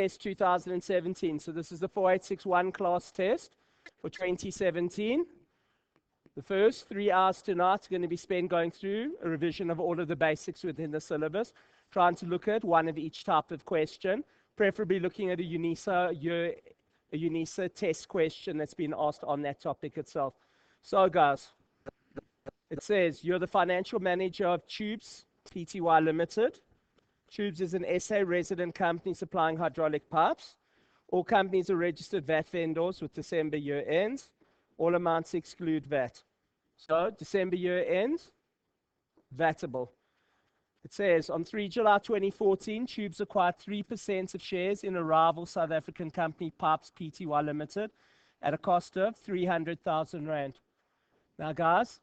test 2017. So this is the 4861 class test for 2017. The first 3 hours tonight are going to be spent going through a revision of all of the basics within the syllabus, trying to look at one of each type of question, preferably looking at a UNISA test question that's been asked on that topic itself. So guys, it says you're the financial manager of Tubes Pty Limited. Tubes is an SA resident company supplying hydraulic pipes. All companies are registered VAT vendors with December year ends. All amounts exclude VAT. So December year ends, VATable. It says on 3 July 2014, Tubes acquired 3% of shares in a rival South African company, Pipes Pty Limited, at a cost of 300,000 Rand. Now guys,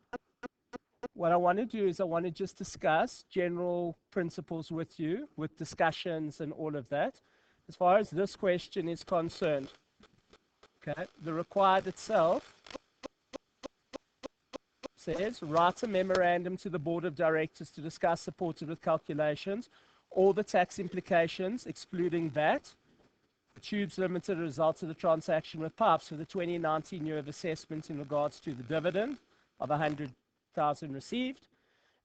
what I want to do is I want to just discuss general principles with you, with discussions and all of that. As far as this question is concerned, okay, the required itself says, write a memorandum to the board of directors to discuss supported with calculations, all the tax implications, excluding VAT. Tubes Limited results of the transaction with Pipes for the 2019 year of assessment in regards to the dividend of 100,000 received,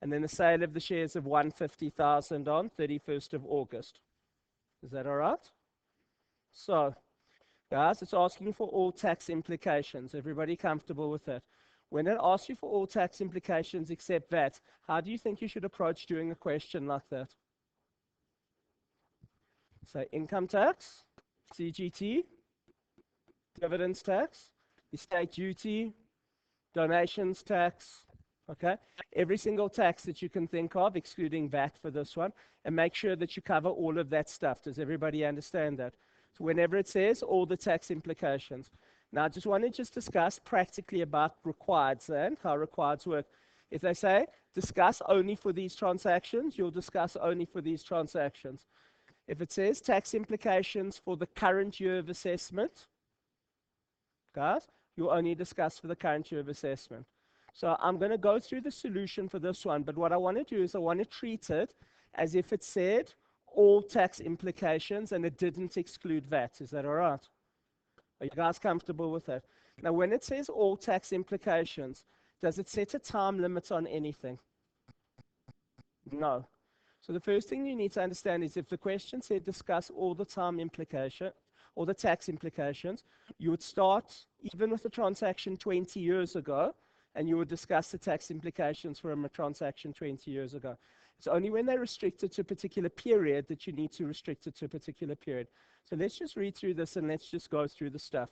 and then the sale of the shares of 150,000 on 31st of August. Is that all right? So, guys, it's asking for all tax implications. Everybody comfortable with that? When it asks you for all tax implications except VAT, how do you think you should approach doing a question like that? So, income tax, CGT, dividends tax, estate duty, donations tax, okay? Every single tax that you can think of, excluding VAT for this one, and make sure that you cover all of that stuff. Does everybody understand that? So whenever it says all the tax implications. Now, I just want to discuss practically about requireds and how requireds work. If they say, discuss only for these transactions, you'll discuss only for these transactions. If it says tax implications for the current year of assessment, guys, you'll only discuss for the current year of assessment. So I'm going to go through the solution for this one, but what I want to do is I want to treat it as if it said all tax implications and it didn't exclude VAT. Is that all right? Are you guys comfortable with that? Now, when it says all tax implications, does it set a time limit on anything? No. So the first thing you need to understand is if the question said discuss all the time implication, all the tax implications, you would start even with a transaction 20 years ago, and you would discuss the tax implications from a transaction 20 years ago. It's only when they're restricted to a particular period that you need to restrict it to a particular period. So let's just read through this and let's just go through the stuff.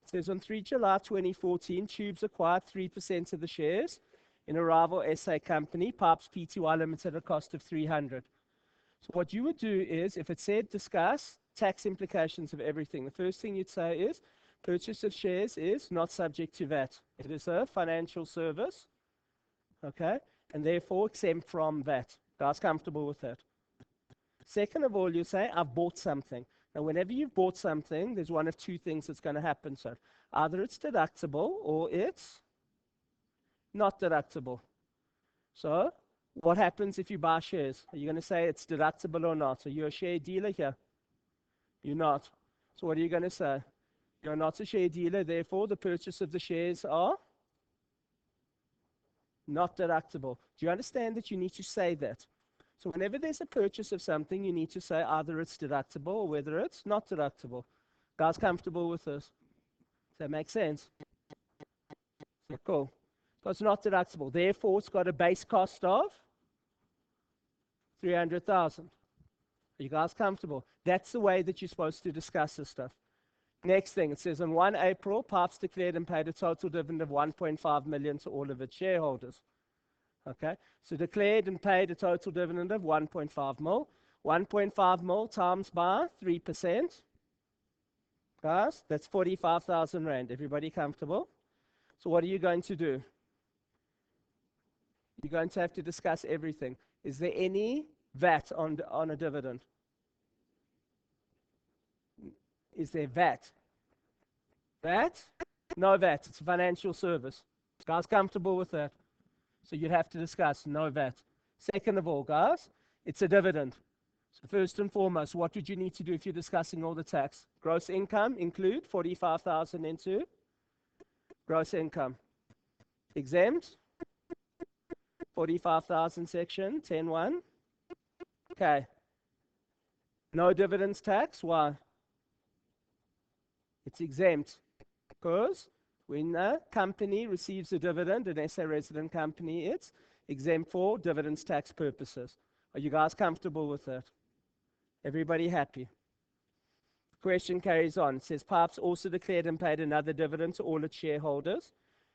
It says on 3 July 2014, Tubes acquired 3% of the shares in a rival SA company, Pipes Pty Limited, at a cost of 300. So what you would do is, if it said discuss tax implications of everything, the first thing you'd say is purchase of shares is not subject to VAT. It is a financial service, okay, and therefore exempt from VAT. Guys, comfortable with that? Second of all, you say, I've bought something. Now, whenever you've bought something, there's one of two things that's going to happen. So either it's deductible or it's not deductible. So what happens if you buy shares? Are you going to say it's deductible or not? Are you a share dealer here? You're not. So what are you going to say? You're not a share dealer, therefore the purchase of the shares are not deductible. Do you understand that you need to say that? So whenever there's a purchase of something, you need to say either it's deductible or whether it's not deductible. Guys, comfortable with this? Does that make sense? Yeah, cool. So it's not deductible. Therefore, it's got a base cost of 300,000. Are you guys comfortable? That's the way that you're supposed to discuss this stuff. Next thing, it says on 1 April, Pipes declared and paid a total dividend of 1.5 million to all of its shareholders. Okay, so declared and paid a total dividend of 1.5 mil. 1.5 mil times by 3%. Guys, that's 45,000 Rand. Everybody comfortable? So what are you going to do? You're going to have to discuss everything. Is there any VAT on a dividend? Is there VAT? VAT? No VAT. It's a financial service. Guys, comfortable with that? So you'd have to discuss no VAT. Second of all, guys, it's a dividend. So first and foremost, what would you need to do if you're discussing all the tax? Gross income include 45,000 into gross income. Exempt 45,000 section 10(1). Okay. No dividends tax. Why? It's exempt because when a company receives a dividend, an SA resident company, it's exempt for dividends tax purposes. Are you guys comfortable with that? Everybody happy? The question carries on. It says Pipes also declared and paid another dividend to all its shareholders,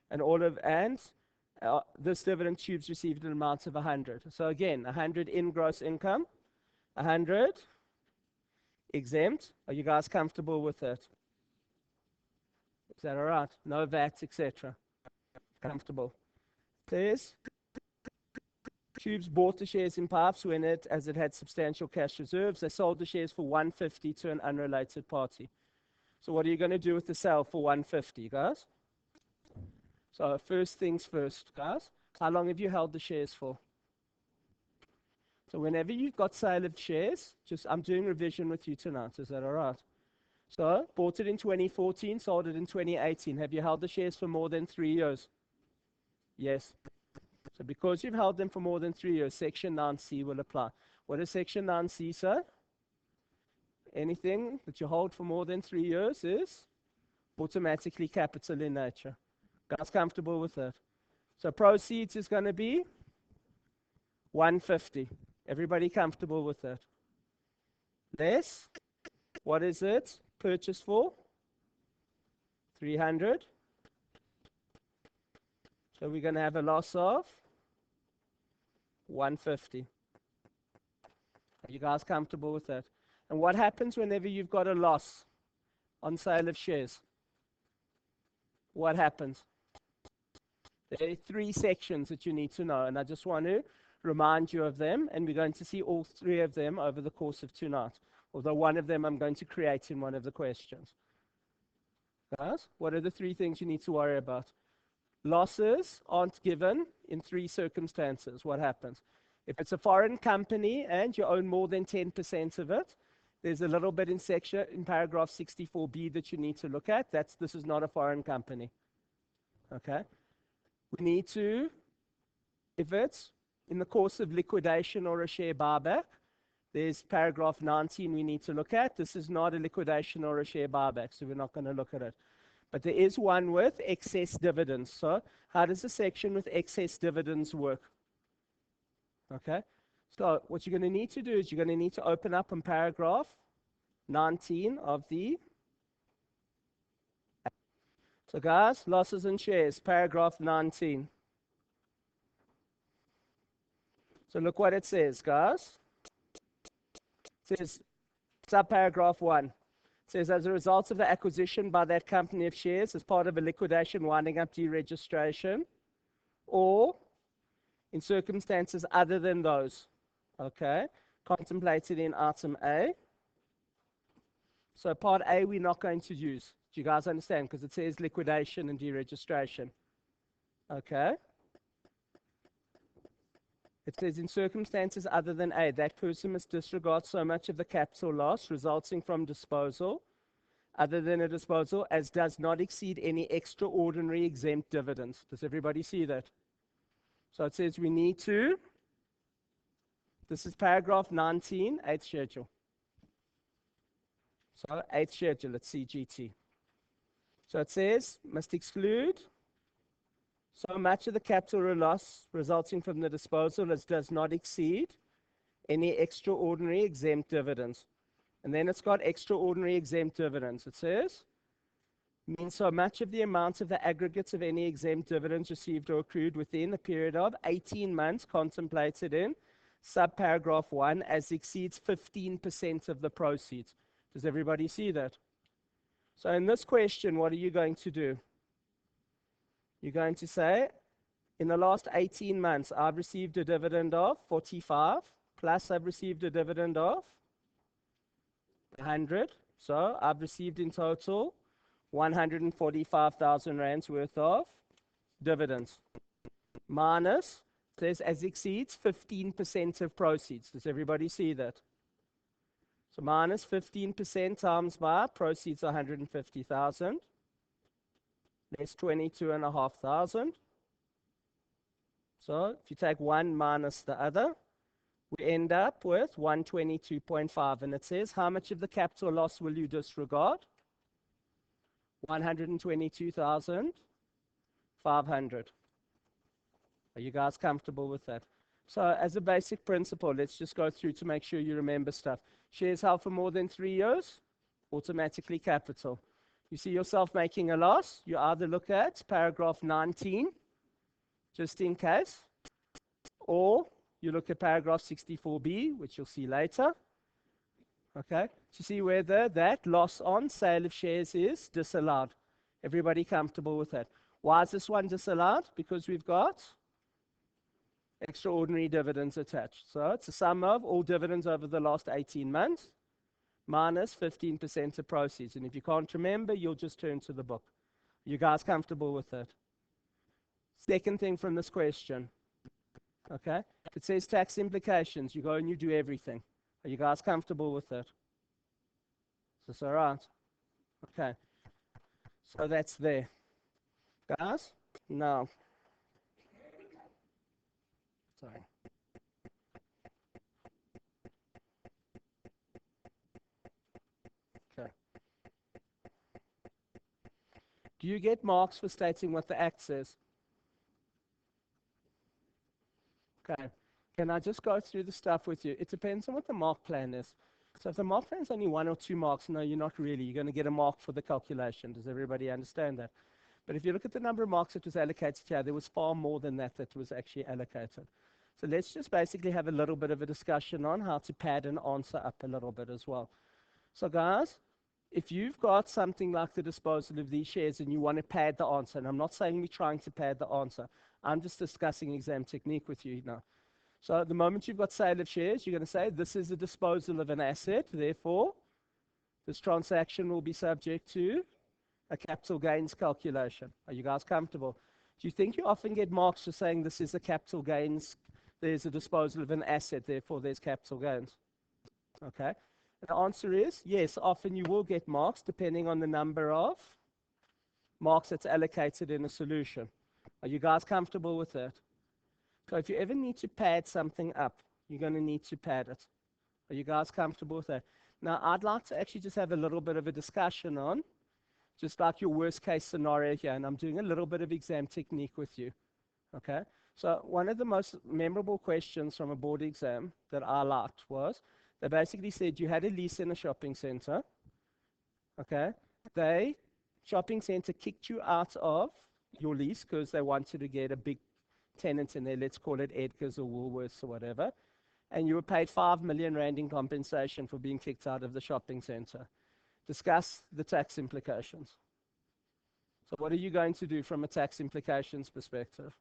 and this dividend Tubes received an amount of 100. So again, 100 in gross income, 100 exempt. Are you guys comfortable with it? Is that all right? No VAT, etc. Comfortable. Please. Tubes bought the shares in Pipes as it had substantial cash reserves. They sold the shares for 150 to an unrelated party. So what are you going to do with the sale for 150, guys? So first things first, guys. How long have you held the shares for? So whenever you've got sale of shares, I'm doing revision with you tonight. Is that all right? So bought it in 2014, sold it in 2018. Have you held the shares for more than 3 years? Yes. So because you've held them for more than 3 years, Section 9C will apply. What does Section 9C say? Anything that you hold for more than 3 years is automatically capital in nature. Guys comfortable with that? So proceeds is going to be 150. Everybody comfortable with that? Less. What is it? Purchase for 300. So we're going to have a loss of 150. Are you guys comfortable with that? And what happens whenever you've got a loss on sale of shares? What happens? There are 3 sections that you need to know, and I just want to remind you of them, and we're going to see all 3 of them over the course of tonight, although one of them I'm going to create in one of the questions. Guys, what are the 3 things you need to worry about? Losses aren't given in 3 circumstances. What happens? If it's a foreign company and you own more than 10% of it, there's a little bit in paragraph 64B that you need to look at. This is not a foreign company. Okay? We need to, if it's in the course of liquidation or a share buyback, there's paragraph 19 we need to look at. This is not a liquidation or a share buyback, so we're not going to look at it. But there is one with excess dividends. So how does the section with excess dividends work? Okay. So what you're going to need to do is you're going to need to open up on paragraph 19 of the. So guys, losses and shares, paragraph 19. So look what it says, guys. It says, subparagraph 1. It says, as a result of the acquisition by that company of shares as part of a liquidation winding up deregistration, or in circumstances other than those, okay, contemplated in item A. So part A we're not going to use. Do you guys understand? Because it says liquidation and deregistration. Okay. It says in circumstances other than A, that person must disregard so much of the capital loss resulting from disposal, other than a disposal, as does not exceed any extraordinary exempt dividends. Does everybody see that? So it says we need to, this is paragraph 19, 8th schedule. So 8th schedule, it's CGT. So it says, must exclude so much of the capital loss resulting from the disposal as does not exceed any extraordinary exempt dividends. And then it's got extraordinary exempt dividends. It says, means so much of the amount of the aggregates of any exempt dividends received or accrued within a period of 18 months contemplated in subparagraph 1 as exceeds 15% of the proceeds. Does everybody see that? So in this question, what are you going to do? You're going to say, in the last 18 months, I've received a dividend of 45, plus I've received a dividend of 100. So I've received in total 145,000 rands worth of dividends. Minus, says as exceeds 15% of proceeds. Does everybody see that? So minus 15% times by proceeds 150,000, less 22,500. So if you take one minus the other, we end up with 122.5. And it says, how much of the capital loss will you disregard? 122,500. Are you guys comfortable with that? So as a basic principle, let's just go through to make sure you remember stuff. Shares held for more than 3 years, automatically capital. You see yourself making a loss, you either look at paragraph 19, just in case, or you look at paragraph 64B, which you'll see later. Okay, to see whether that loss on sale of shares is disallowed. Everybody comfortable with that? Why is this one disallowed? Because we've got extraordinary dividends attached. So it's a sum of all dividends over the last 18 months minus 15% of proceeds. And if you can't remember, you'll just turn to the book. You guys comfortable with that? Second thing from this question. Okay, if it says tax implications, you go and you do everything. Are you guys comfortable with that? Is this all right? Okay, so that's there. Guys, now, sorry. Okay. Do you get marks for stating what the Act says? Okay. Can I just go through the stuff with you? It depends on what the mark plan is. So if the mark plan is only 1 or 2 marks, no, you're not really. You're going to get a mark for the calculation. Does everybody understand that? But if you look at the number of marks that was allocated here, there was far more than that that was actually allocated. So let's just basically have a little bit of a discussion on how to pad an answer up a little bit as well. So guys, if you've got something like the disposal of these shares and you want to pad the answer, and I'm not saying we're trying to pad the answer, I'm just discussing exam technique with you now. So the moment you've got sale of shares, you're going to say this is a disposal of an asset, therefore this transaction will be subject to a capital gains calculation. Are you guys comfortable? Do you think you often get marks for saying this is a capital gains, there's a disposal of an asset, therefore there's capital gains? Okay. The answer is yes, often you will get marks depending on the number of marks that's allocated in a solution. Are you guys comfortable with that? So if you ever need to pad something up, you're going to need to pad it. Are you guys comfortable with that? Now, I'd like to actually just have a little bit of a discussion on just like your worst case scenario here, and I'm doing a little bit of exam technique with you. Okay? So one of the most memorable questions from a board exam that I liked was, they basically said you had a lease in a shopping center. Okay? Shopping center kicked you out of your lease because they wanted to get a big tenant in there, let's call it Edgar's or Woolworths or whatever, and you were paid 5 million rand in compensation for being kicked out of the shopping center. Discuss the tax implications. So what are you going to do from a tax implications perspective?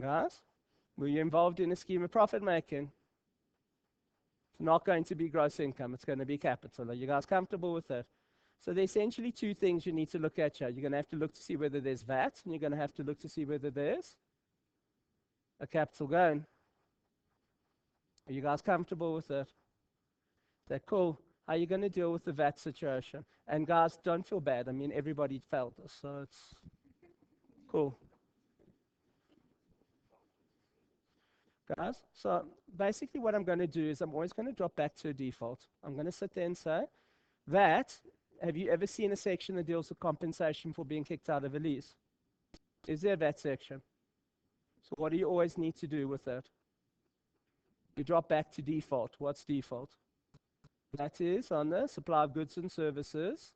Guys, were you involved in a scheme of profit making? It's not going to be gross income, it's going to be capital. Are you guys comfortable with that? So there's essentially 2 things you need to look at here. You're going to have to look to see whether there's VAT, and you're going to have to look to see whether there's a capital gain. Are you guys comfortable with that? Is that cool? How are you going to deal with the VAT situation? And guys, don't feel bad. I mean, everybody felt this, so it's cool. Guys, so basically what I'm going to do is I'm always going to drop back to a default. I'm going to sit there and say, VAT, have you ever seen a section that deals with compensation for being kicked out of a lease? Is there a VAT section? So what do you always need to do with that? You drop back to default. What's default? That is on the supply of goods and services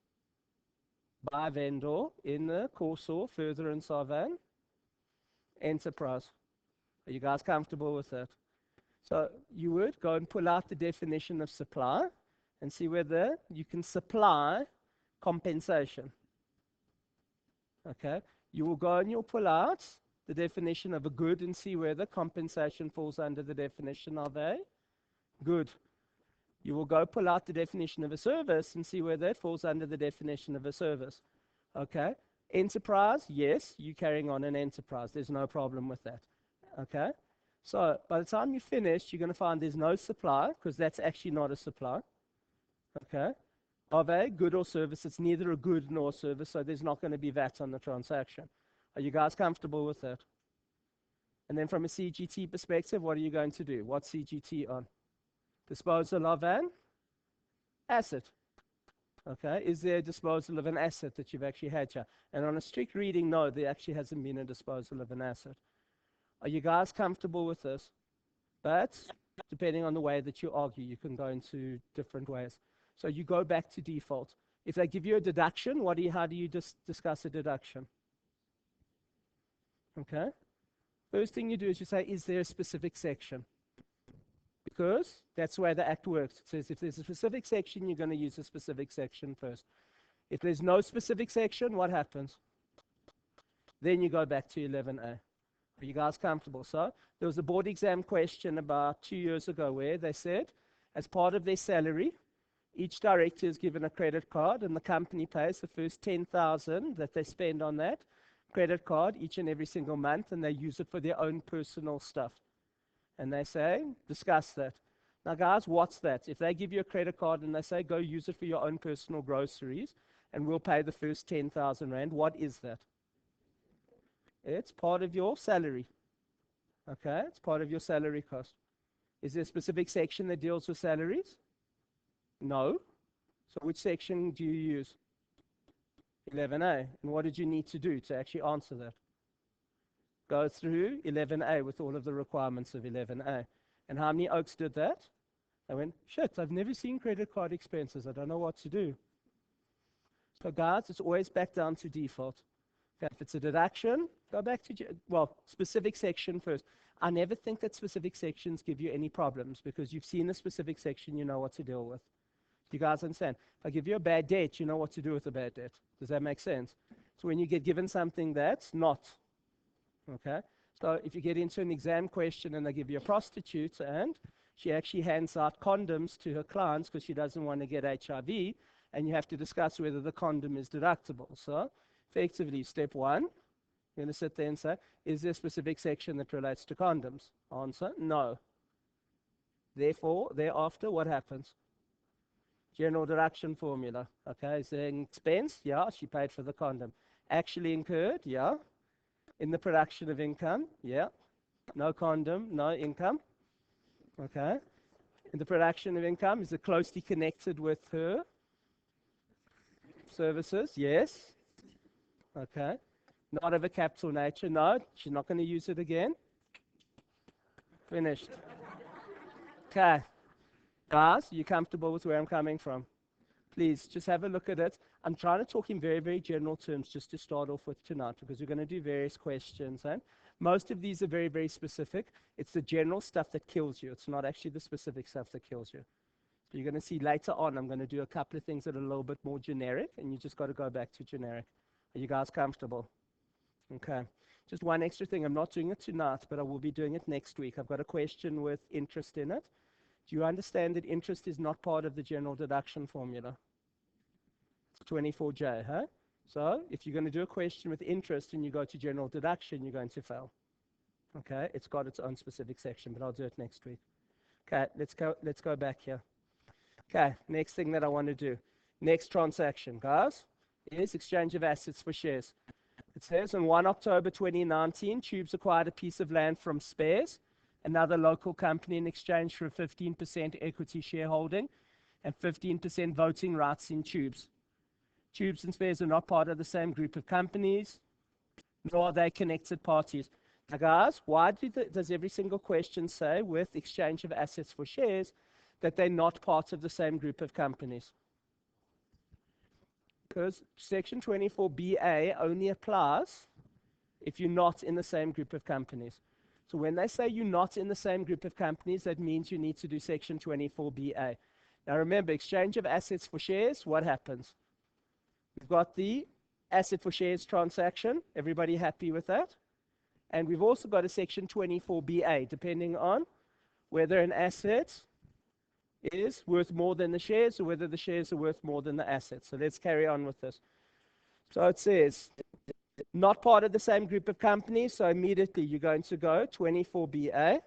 by vendor in the course or furtherance of an enterprise. Are you guys comfortable with that? So you would go and pull out the definition of supply and see whether you can supply compensation. Okay? You will go and you'll pull out the definition of a good and see whether compensation falls under the definition of a good. You will go pull out the definition of a service and see whether it falls under the definition of a service. Okay? Enterprise, yes, you're carrying on an enterprise. There's no problem with that. Okay? So by the time you finish, you're going to find there's no supply, because that's actually not a supply. Okay. Of a good or service, it's neither a good nor a service, so there's not going to be VAT on the transaction. Are you guys comfortable with that? And then from a CGT perspective, what are you going to do? What's CGT on? Disposal of an asset. Okay, is there a disposal of an asset that you've actually had here? And on a strict reading, no, there actually hasn't been a disposal of an asset. Are you guys comfortable with this? But depending on the way that you argue, you can go into different ways. So you go back to default. If they give you a deduction, how do you discuss a deduction? Okay. First thing you do is you say, is there a specific section? Because that's where the Act works. It says if there's a specific section, you're going to use a specific section first. If there's no specific section, what happens? Then you go back to 11A. Are you guys comfortable? So there was a board exam question about 2 years ago where they said, as part of their salary, each director is given a credit card, and the company pays the first 10,000 that they spend on that credit card each and every single month, and they use it for their own personal stuff. And they say, discuss that. Now, guys, what's that? If they give you a credit card and they say, go use it for your own personal groceries, and we'll pay the first 10,000 Rand, what is that? It's part of your salary. Okay, it's part of your salary cost. Is there a specific section that deals with salaries? No. So which section do you use? 11A. And what did you need to do to actually answer that? Go through 11A with all of the requirements of 11A. And how many oaks did that? They went, shit, I've never seen credit card expenses. I don't know what to do. So guys, it's always back down to default. Okay, if it's a deduction, go back to, specific section first. I never think that specific sections give you any problems, because you've seen the specific section, you know what to deal with. Do you guys understand? If I give you a bad debt, you know what to do with a bad debt. Does that make sense? So when you get given something that's not, okay? So if you get into an exam question and they give you a prostitute and she actually hands out condoms to her clients because she doesn't want to get HIV, and you have to discuss whether the condom is deductible. So effectively, step one, you're going to sit there and say, is there a specific section that relates to condoms? Answer, no. Therefore, thereafter, what happens? General deduction formula. Okay, is there an expense? Yeah, she paid for the condom. Actually incurred? Yeah. In the production of income? Yeah. No condom, no income. Okay. In the production of income, is it closely connected with her services? Yes. Okay. Not of a capital nature? No. She's not going to use it again. Finished. Okay. Guys, are you comfortable with where I'm coming from? Please, just have a look at it. I'm trying to talk in very, very general terms just to start off with tonight, because we're going to do various questions. And most of these are very, very specific. It's the general stuff that kills you. It's not actually the specific stuff that kills you. So you're going to see later on, I'm going to do a couple of things that are a little bit more generic, and you just got to go back to generic. Are you guys comfortable? Okay. Just one extra thing. I'm not doing it tonight, but I will be doing it next week. I've got a question with interest in it. Do you understand that interest is not part of the general deduction formula? It's 24J, huh? So if you're going to do a question with interest and you go to general deduction, you're going to fail. Okay, it's got its own specific section, but I'll do it next week. Okay, let's go back here. Okay, next thing that I want to do. Next transaction, guys, is exchange of assets for shares. It says on 1 October 2019, Tubes acquired a piece of land from Spares, another local company, in exchange for a 15% equity shareholding and 15% voting rights in Tubes. Tubes and Spares are not part of the same group of companies, nor are they connected parties. Now, guys, why does every single question say with exchange of assets for shares that they're not part of the same group of companies? Because Section 24BA only applies if you're not in the same group of companies. So when they say you're not in the same group of companies, that means you need to do Section 24BA. Now remember, exchange of assets for shares, what happens? We've got the asset for shares transaction. Everybody happy with that? And we've also got a Section 24BA, depending on whether an asset is worth more than the shares or whether the shares are worth more than the assets. So let's carry on with this. So it says, not part of the same group of companies, so immediately you're going to go 24BA.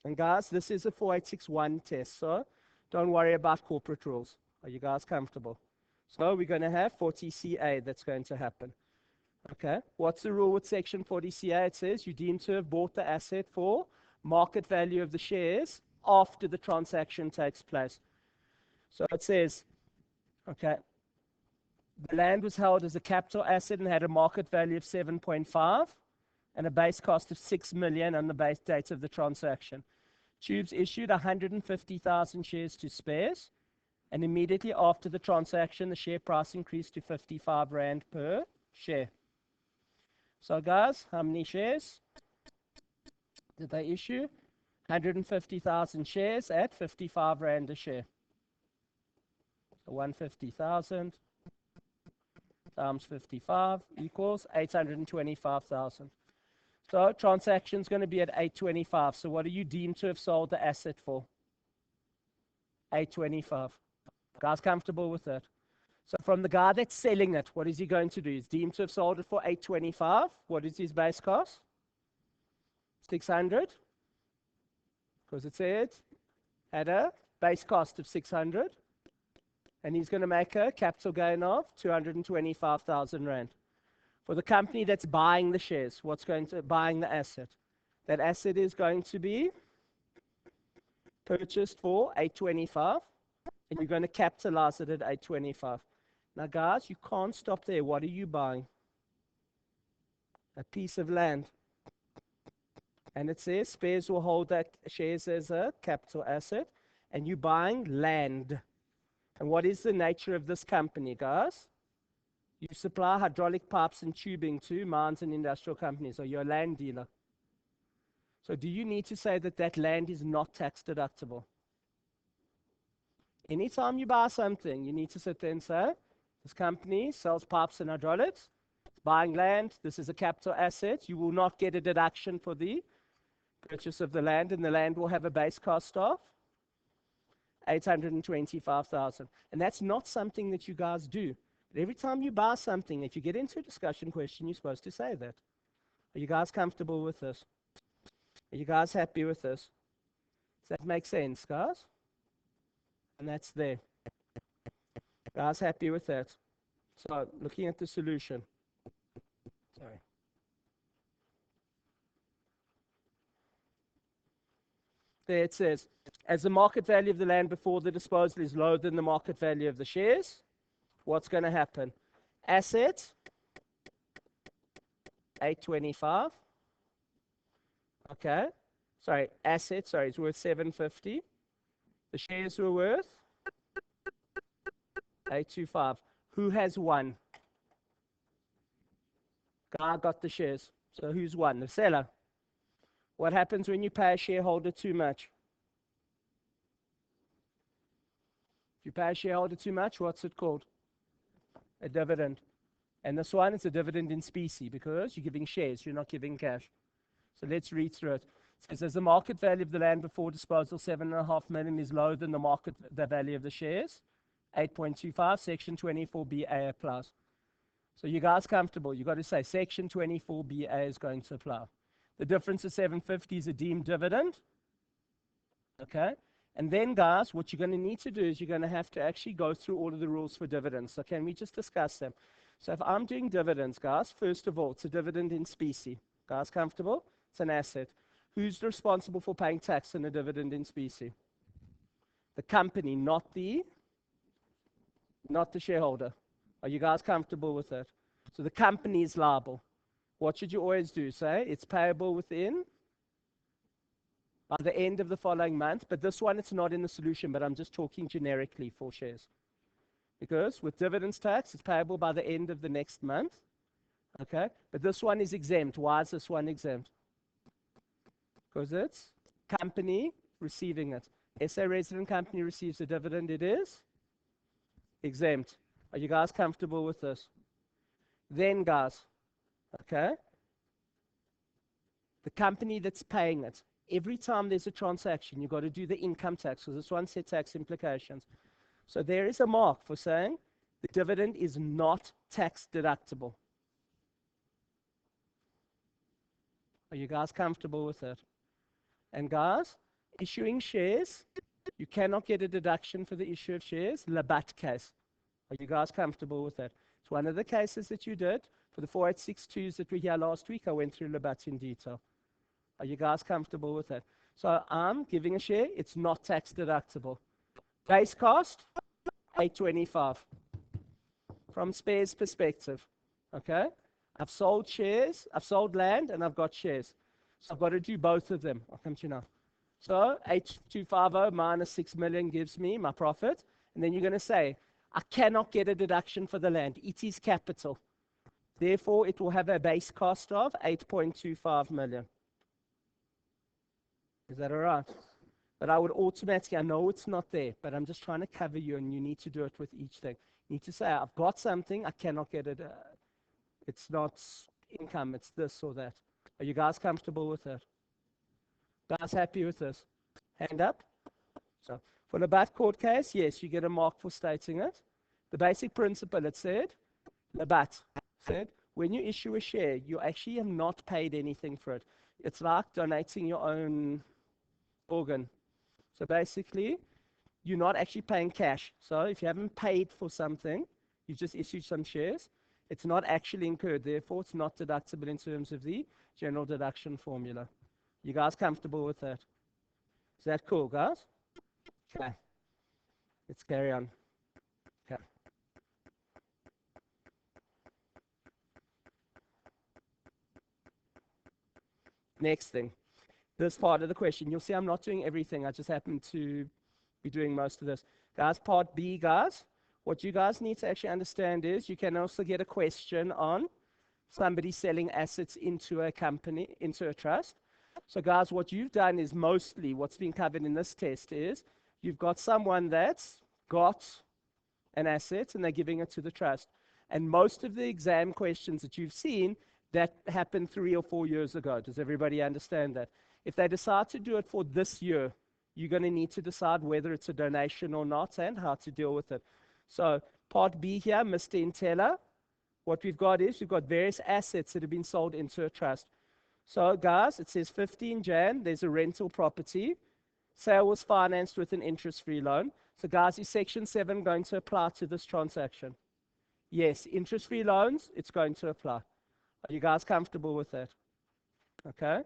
And guys, this is a 4861 test, so don't worry about corporate rules. Are you guys comfortable? So we're going to have 40CA that's going to happen. Okay, what's the rule with section 40CA? It says you deem to have bought the asset for market value of the shares after the transaction takes place. So it says, okay, the land was held as a capital asset and had a market value of 7.5 and a base cost of 6 million on the base date of the transaction. Tubes issued 150,000 shares to Spares, and immediately after the transaction, the share price increased to 55 Rand per share. So guys, how many shares did they issue? 150,000 shares at 55 Rand a share. So 150,000 times 55 equals 825,000. So transaction's going to be at 825. So what are you deemed to have sold the asset for? 825. Guys comfortable with that? So from the guy that's selling it, what is he going to do? He's deemed to have sold it for 825. What is his base cost? 600. Because it said had a base cost of 600. And he's going to make a capital gain of 225,000 Rand. For the company that's buying the shares, what's going to buying the asset? That asset is going to be purchased for 825, and you're going to capitalize it at 825. Now, guys, you can't stop there. What are you buying? A piece of land. And it says Spares will hold that shares as a capital asset, and you're buying land. And what is the nature of this company, guys? You supply hydraulic pipes and tubing to mines and industrial companies, or you're a land dealer. So do you need to say that that land is not tax deductible? Anytime you buy something, you need to sit there and say, this company sells pipes and hydraulics, it's buying land, this is a capital asset, you will not get a deduction for the purchase of the land, and the land will have a base cost of 825,000. And that's not something that you guys do. But every time you buy something, if you get into a discussion question, you're supposed to say that. Are you guys comfortable with this? Are you guys happy with this? Does that make sense, guys? And that's there. Guys happy with that? So, looking at the solution. Sorry. There it says, as the market value of the land before the disposal is lower than the market value of the shares, what's going to happen? Asset, 825. Okay. Sorry, asset, it's worth 750. The shares were worth 825. Who has won? Guy got the shares. So who's won? The seller. What happens when you pay a shareholder too much? If you pay a shareholder too much, what's it called? A dividend. And this one is a dividend in specie because you're giving shares, you're not giving cash. So let's read through it. It says, as the market value of the land before disposal, 7.5 million, is lower than the value of the shares, 8.25, section 24BA applies. So you guys comfortable? You got to say section 24BA is going to apply. The difference of 750 is a deemed dividend. Okay? And then, guys, what you're going to need to do is you're going to have to actually go through all of the rules for dividends. So can we just discuss them? So if I'm doing dividends, guys, first of all, it's a dividend in specie. Guys, comfortable? It's an asset. Who's responsible for paying tax on a dividend in specie? The company, not the shareholder. Are you guys comfortable with that? So the company is liable. What should you always do? Say it's payable within by the end of the following month. But this one, it's not in the solution, but I'm just talking generically for shares. Because with dividends tax, it's payable by the end of the next month. Okay? But this one is exempt. Why is this one exempt? Because it's company receiving it. SA resident company receives a dividend, it is exempt. Are you guys comfortable with this? Then, guys, okay, the company that's paying it, every time there's a transaction, you've got to do the income tax, because this one said tax implications. So there is a mark for saying the dividend is not tax deductible. Are you guys comfortable with it? And guys, Issuing shares, you cannot get a deduction for the issue of shares. Labatt case. Are you guys comfortable with that? It's one of the cases that you did. For the 4862s that were here last week, I went through Labatt in detail. Are you guys comfortable with that? So I'm giving a share. It's not tax deductible. Base cost, 825. From Spare's perspective, okay? I've sold shares, I've sold land, and I've got shares. So I've got to do both of them. I'll come to you now. So 8250 minus 6 million gives me my profit. And then you're going to say, I cannot get a deduction for the land. It is capital. Therefore, it will have a base cost of 8.25 million. Is that all right? But I would automatically, I know it's not there, but I'm just trying to cover you, and you need to do it with each thing. You need to say, I've got something, I cannot get it. It's not income, it's this or that. Are you guys comfortable with that? Guys happy with this? Hand up. So for the Labatt court case, yes, you get a mark for stating it. The basic principle, it said, Labatt said, when you issue a share, you actually have not paid anything for it. It's like donating your own organ. So basically, you're not actually paying cash. So if you haven't paid for something, you've just issued some shares, it's not actually incurred. Therefore, it's not deductible in terms of the general deduction formula. You guys comfortable with that? Is that cool, guys? Okay. Let's carry on. Okay. Next thing. This part of the question. You'll see I'm not doing everything. I just happen to be doing most of this. Guys, part B, guys. What you guys need to actually understand is you can also get a question on somebody selling assets into a company, into a trust. So guys, what you've done is mostly what's been covered in this test is you've got someone that's got an asset and they're giving it to the trust. And most of the exam questions that you've seen, that happened 3 or 4 years ago. Does everybody understand that? If they decide to do it for this year, you're going to need to decide whether it's a donation or not and how to deal with it. So part B here, Mr. Intella, what we've got is we've got various assets that have been sold into a trust. So guys, it says 15 Jan, there's a rental property. Sale was financed with an interest-free loan. So guys, is Section 7 going to apply to this transaction? Yes, interest-free loans, it's going to apply. Are you guys comfortable with that? Okay.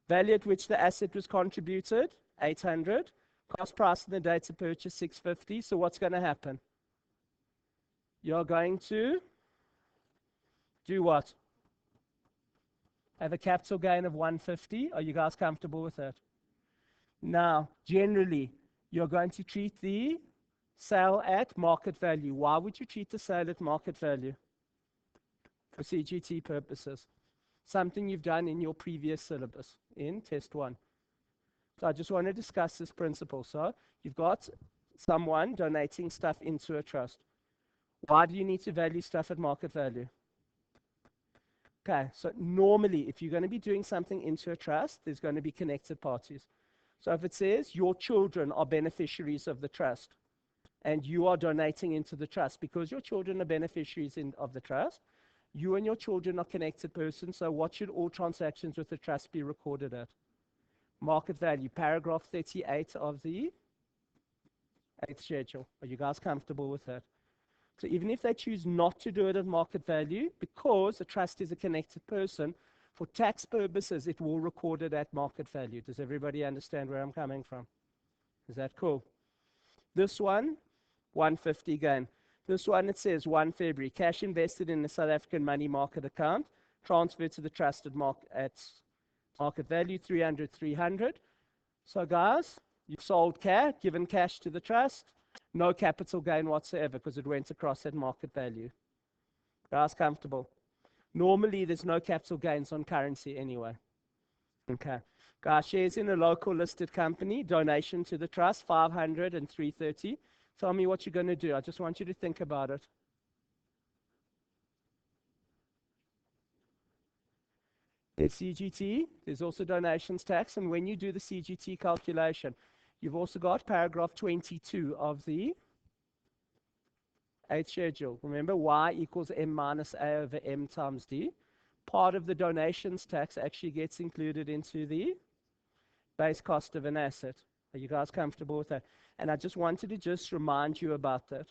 Value at which the asset was contributed, 800. Cost price in the date of purchase, 650. So what's going to happen? You're going to do what? Have a capital gain of 150. Are you guys comfortable with that? Now, generally, you're going to treat the sale at market value. Why would you treat the sale at market value? For CGT purposes. Something you've done in your previous syllabus in test 1. So I just want to discuss this principle. So you've got someone donating stuff into a trust. Why do you need to value stuff at market value? Okay, so normally if you're going to be doing something into a trust, there's going to be connected parties. So if it says your children are beneficiaries of the trust and you are donating into the trust because your children are beneficiaries of the trust, you and your children are connected persons, so what should all transactions with the trust be recorded at? Market value, paragraph 38 of the 8th schedule. Are you guys comfortable with that? So even if they choose not to do it at market value, because the trust is a connected person, for tax purposes, it will record it at market value. Does everybody understand where I'm coming from? Is that cool? This one, 150 gain. This one, it says 1 February, cash invested in the South African money market account, transferred to the trust at market value, 300. So guys, you've sold cash, given cash to the trust, no capital gain whatsoever because it went across at market value. Guys, comfortable? Normally, there's no capital gains on currency anyway. Okay. Guys, shares in a local listed company, donation to the trust, 500 and 330. Tell me what you're going to do. I just want you to think about it. There's CGT, there's also donations tax, and when you do the CGT calculation, you've also got paragraph 22 of the 8th schedule. Remember, y equals m minus a over m times d. Part of the donations tax actually gets included into the base cost of an asset. Are you guys comfortable with that? And I just wanted to just remind you about that.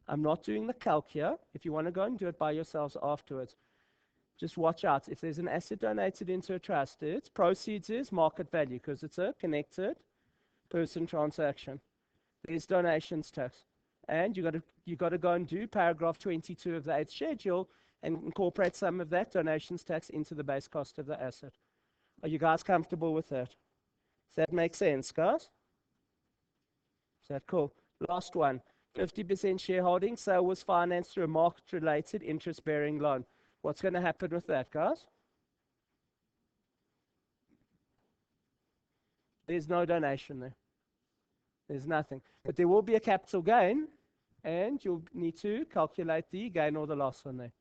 I'm not doing the calc here. If you want to go and do it by yourselves afterwards, just watch out. If there's an asset donated into a trust, its proceeds is market value because it's a connected person transaction. There's donations tax. And you got to go and do paragraph 22 of the 8th schedule and incorporate some of that donations tax into the base cost of the asset. Are you guys comfortable with that? Does that make sense, guys? Is that cool? Last one. 50% shareholding sale was financed through a market-related interest-bearing loan. What's going to happen with that, guys? There's no donation there. There's nothing. But there will be a capital gain, and you'll need to calculate the gain or the loss on there.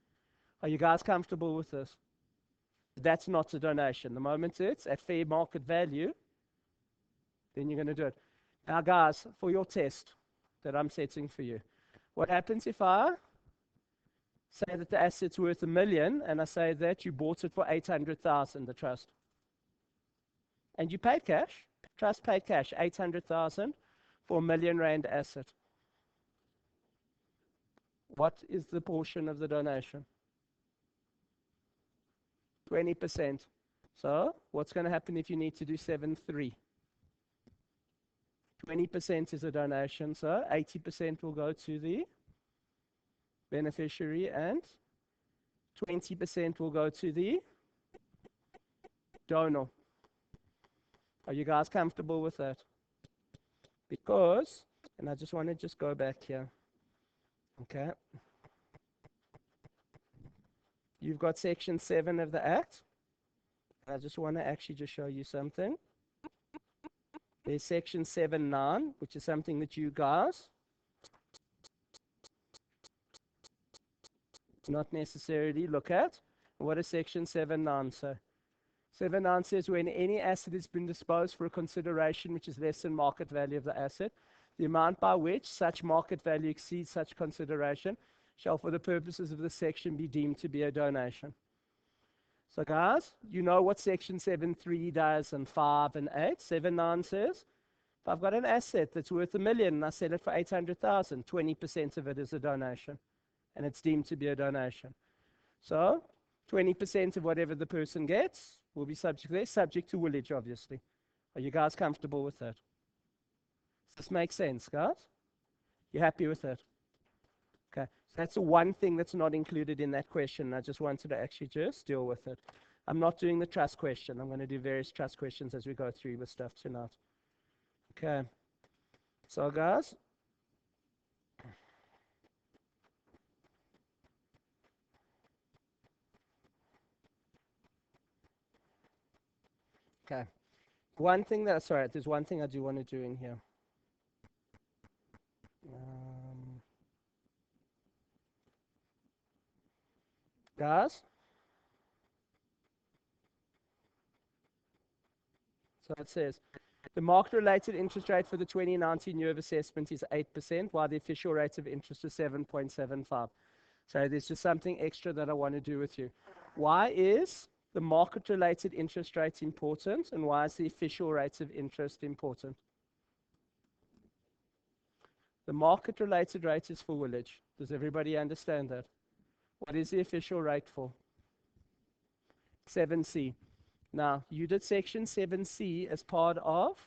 Are you guys comfortable with this? That's not a donation. The moment it's at fair market value, then you're going to do it. Now, guys, for your test that I'm setting for you, what happens if I say that the asset's worth $1 million and I say that you bought it for 800,000, the trust, and you paid cash, trust paid cash, 800,000 for R1 million asset? What is the portion of the donation? 20%. So what's going to happen if you need to do 7-3? 20% is a donation, so 80% will go to the beneficiary and 20% will go to the donor. Are you guys comfortable with that? Because, and I just want to just go back here. Okay. You've got section 7 of the Act. I just want to actually just show you something. There's section 7(9), which is something that you guys not necessarily look at. What does section 7(9) say? 7(9) says when any asset has been disposed for a consideration which is less than market value of the asset, the amount by which such market value exceeds such consideration shall for the purposes of this section be deemed to be a donation. So guys, you know what section 7(3) does and 5 and 8. 7(9) says, if I've got an asset that's worth $1 million and I sell it for 800,000, 20% of it is a donation. And it's deemed to be a donation. So 20% of whatever the person gets will be subject to willage, obviously. Are you guys comfortable with that? Does this make sense, guys? You happy with that? Okay, so that's the one thing that's not included in that question. I just wanted to actually just deal with it. I'm not doing the trust question. I'm going to do various trust questions as we go through with stuff tonight. Okay, so guys, okay. One thing that, sorry, there's one thing I do want to do in here. Guys, so it says, the market-related interest rate for the 2019 year of assessment is 8%, while the official rate of interest is 7.75. So there's just something extra that I want to do with you. Why is the market-related interest rate important, and why is the official rate of interest important? The market-related rate is for willage. Does everybody understand that? What is the official rate for? 7C. Now, you did section 7C as part of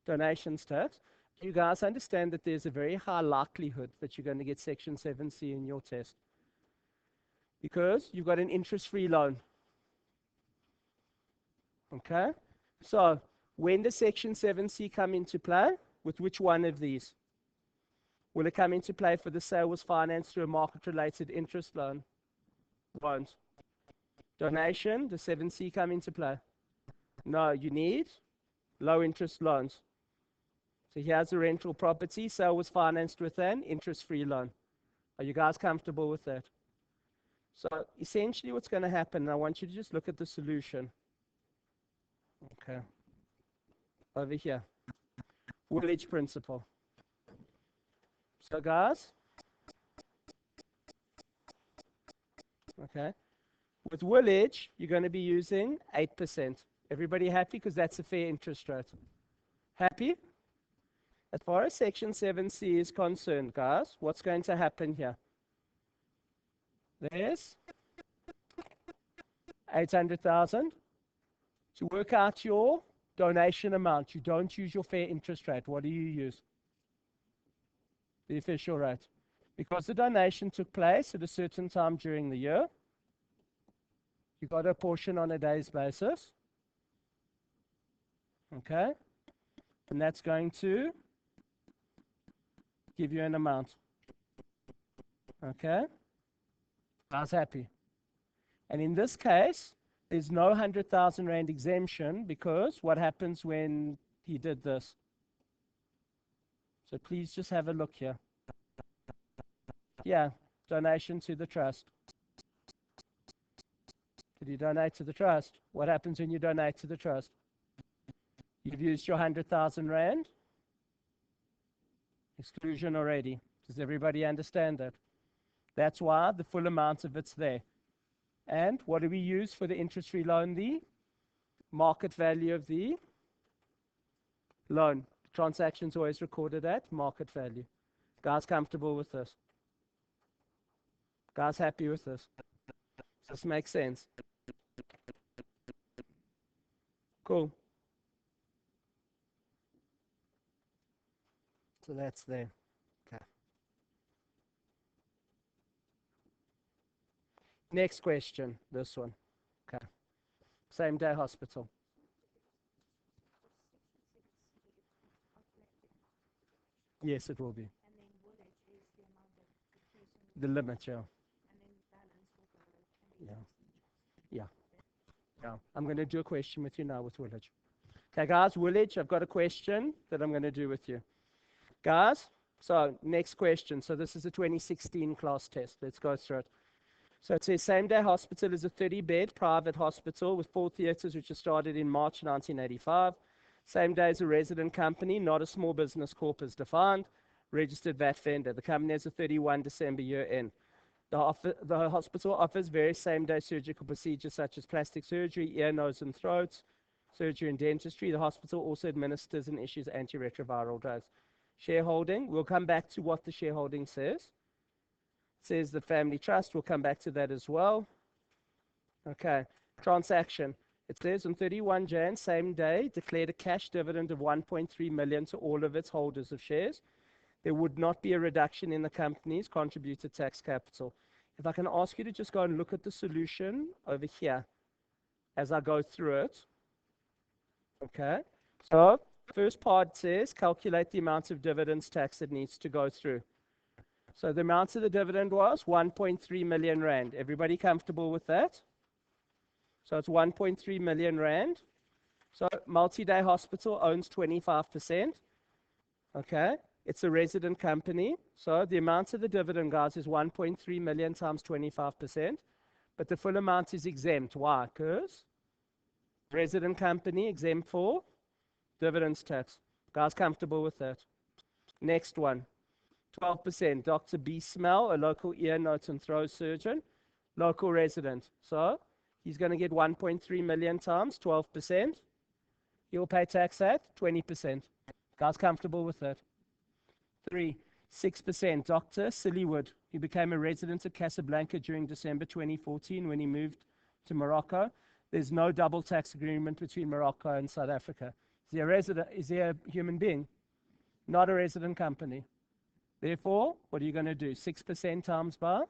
donations tax. You guys understand that there's a very high likelihood that you're going to get section 7C in your test, because you've got an interest-free loan. Okay? So, when does section 7C come into play? With which one of these? Will it come into play for the sale was financed through a market-related interest loan? Won't. Donation, does 7C come into play? No, you need low-interest loans. So here's the rental property. Sale was financed with an interest-free loan. Are you guys comfortable with that? So essentially what's going to happen, I want you to just look at the solution. Okay. Over here. Willage principle. So guys, okay, with willage, you're going to be using 8%. Everybody happy? Because that's a fair interest rate. Happy? As far as Section 7C is concerned, guys, what's going to happen here? There's 800,000. To work out your donation amount, you don't use your fair interest rate. What do you use? The official rate. Because the donation took place at a certain time during the year, you got a portion on a day's basis. Okay? And that's going to give you an amount. Okay? I was happy. And in this case, there's no 100,000 Rand exemption because what happens when he did this? So please just have a look here. Yeah, donation to the trust. Did you donate to the trust? What happens when you donate to the trust? You've used your 100,000 Rand. Exclusion already. Does everybody understand that? That's why the full amount of it's there. And what do we use for the interest-free loan? The market value of the loan. Transactions always recorded at market value. Guys comfortable with this? Guys happy with this? Does this make sense? Cool. So that's there. Okay. Next question, this one. Okay. Same day hospital. Yes, it will be. The limit, yeah. Yeah. Yeah. Yeah. I'm going to do a question with you now with Woolwich. Okay, guys, Woolwich, I've got a question that I'm going to do with you. Guys, so next question. So this is a 2016 class test. Let's go through it. So it says same day hospital is a 30-bed private hospital with 4 theatres which was started in March 1985. Same day as a resident company, not a small business corp as defined. Registered VAT vendor. The company has a 31 December year end. The hospital offers various same-day surgical procedures such as plastic surgery, ear, nose, and throat, surgery and dentistry. The hospital also administers and issues antiretroviral drugs. Shareholding, we'll come back to what the shareholding says. It says the family trust, we'll come back to that as well. Okay, transaction. It says on 31 Jan, same day, declared a cash dividend of 1.3 million to all of its holders of shares. There would not be a reduction in the company's contributed tax capital. If I can ask you to just go and look at the solution over here as I go through it. Okay. So, first part says calculate the amount of dividends tax that needs to go through. So the amount of the dividend was 1.3 million Rand. Everybody comfortable with that? So it's 1.3 million Rand. So multi-day hospital owns 25%. Okay. It's a resident company. So the amount of the dividend, guys, is 1.3 million times 25%. But the full amount is exempt. Why? Because resident company exempt for dividends tax. Guys comfortable with that? Next one. 12%. Dr. B. Smell, a local ear, nose, and throat surgeon. Local resident. So he's going to get 1.3 million times 12%. He'll pay tax at 20%. Guys comfortable with that? 6%. Dr. Sillywood, he became a resident of Casablanca during December 2014 when he moved to Morocco. There's no double tax agreement between Morocco and South Africa. Is he a resident? Is he a human being? Not a resident company. Therefore, what are you going to do? 6% times by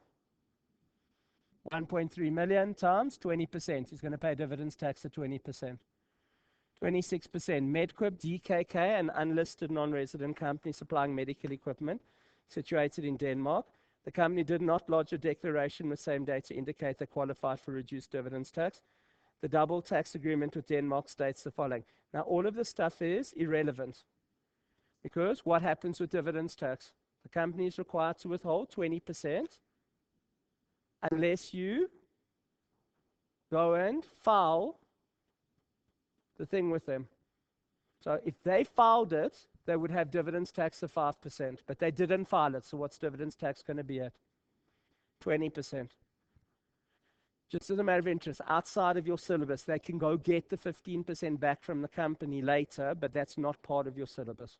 1.3 million times 20%. He's going to pay dividends tax at 20%. 26%. Medquip DKK, an unlisted non-resident company supplying medical equipment situated in Denmark. The company did not lodge a declaration with same day to indicate they qualified for reduced dividends tax. The double tax agreement with Denmark states the following. Now, all of this stuff is irrelevant because what happens with dividends tax? The company is required to withhold 20% unless you go and file the thing with them. So if they filed it, they would have dividends tax of 5%, but they didn't file it. So what's dividends tax going to be at? 20%. Just as a matter of interest, outside of your syllabus, they can go get the 15% back from the company later, but that's not part of your syllabus.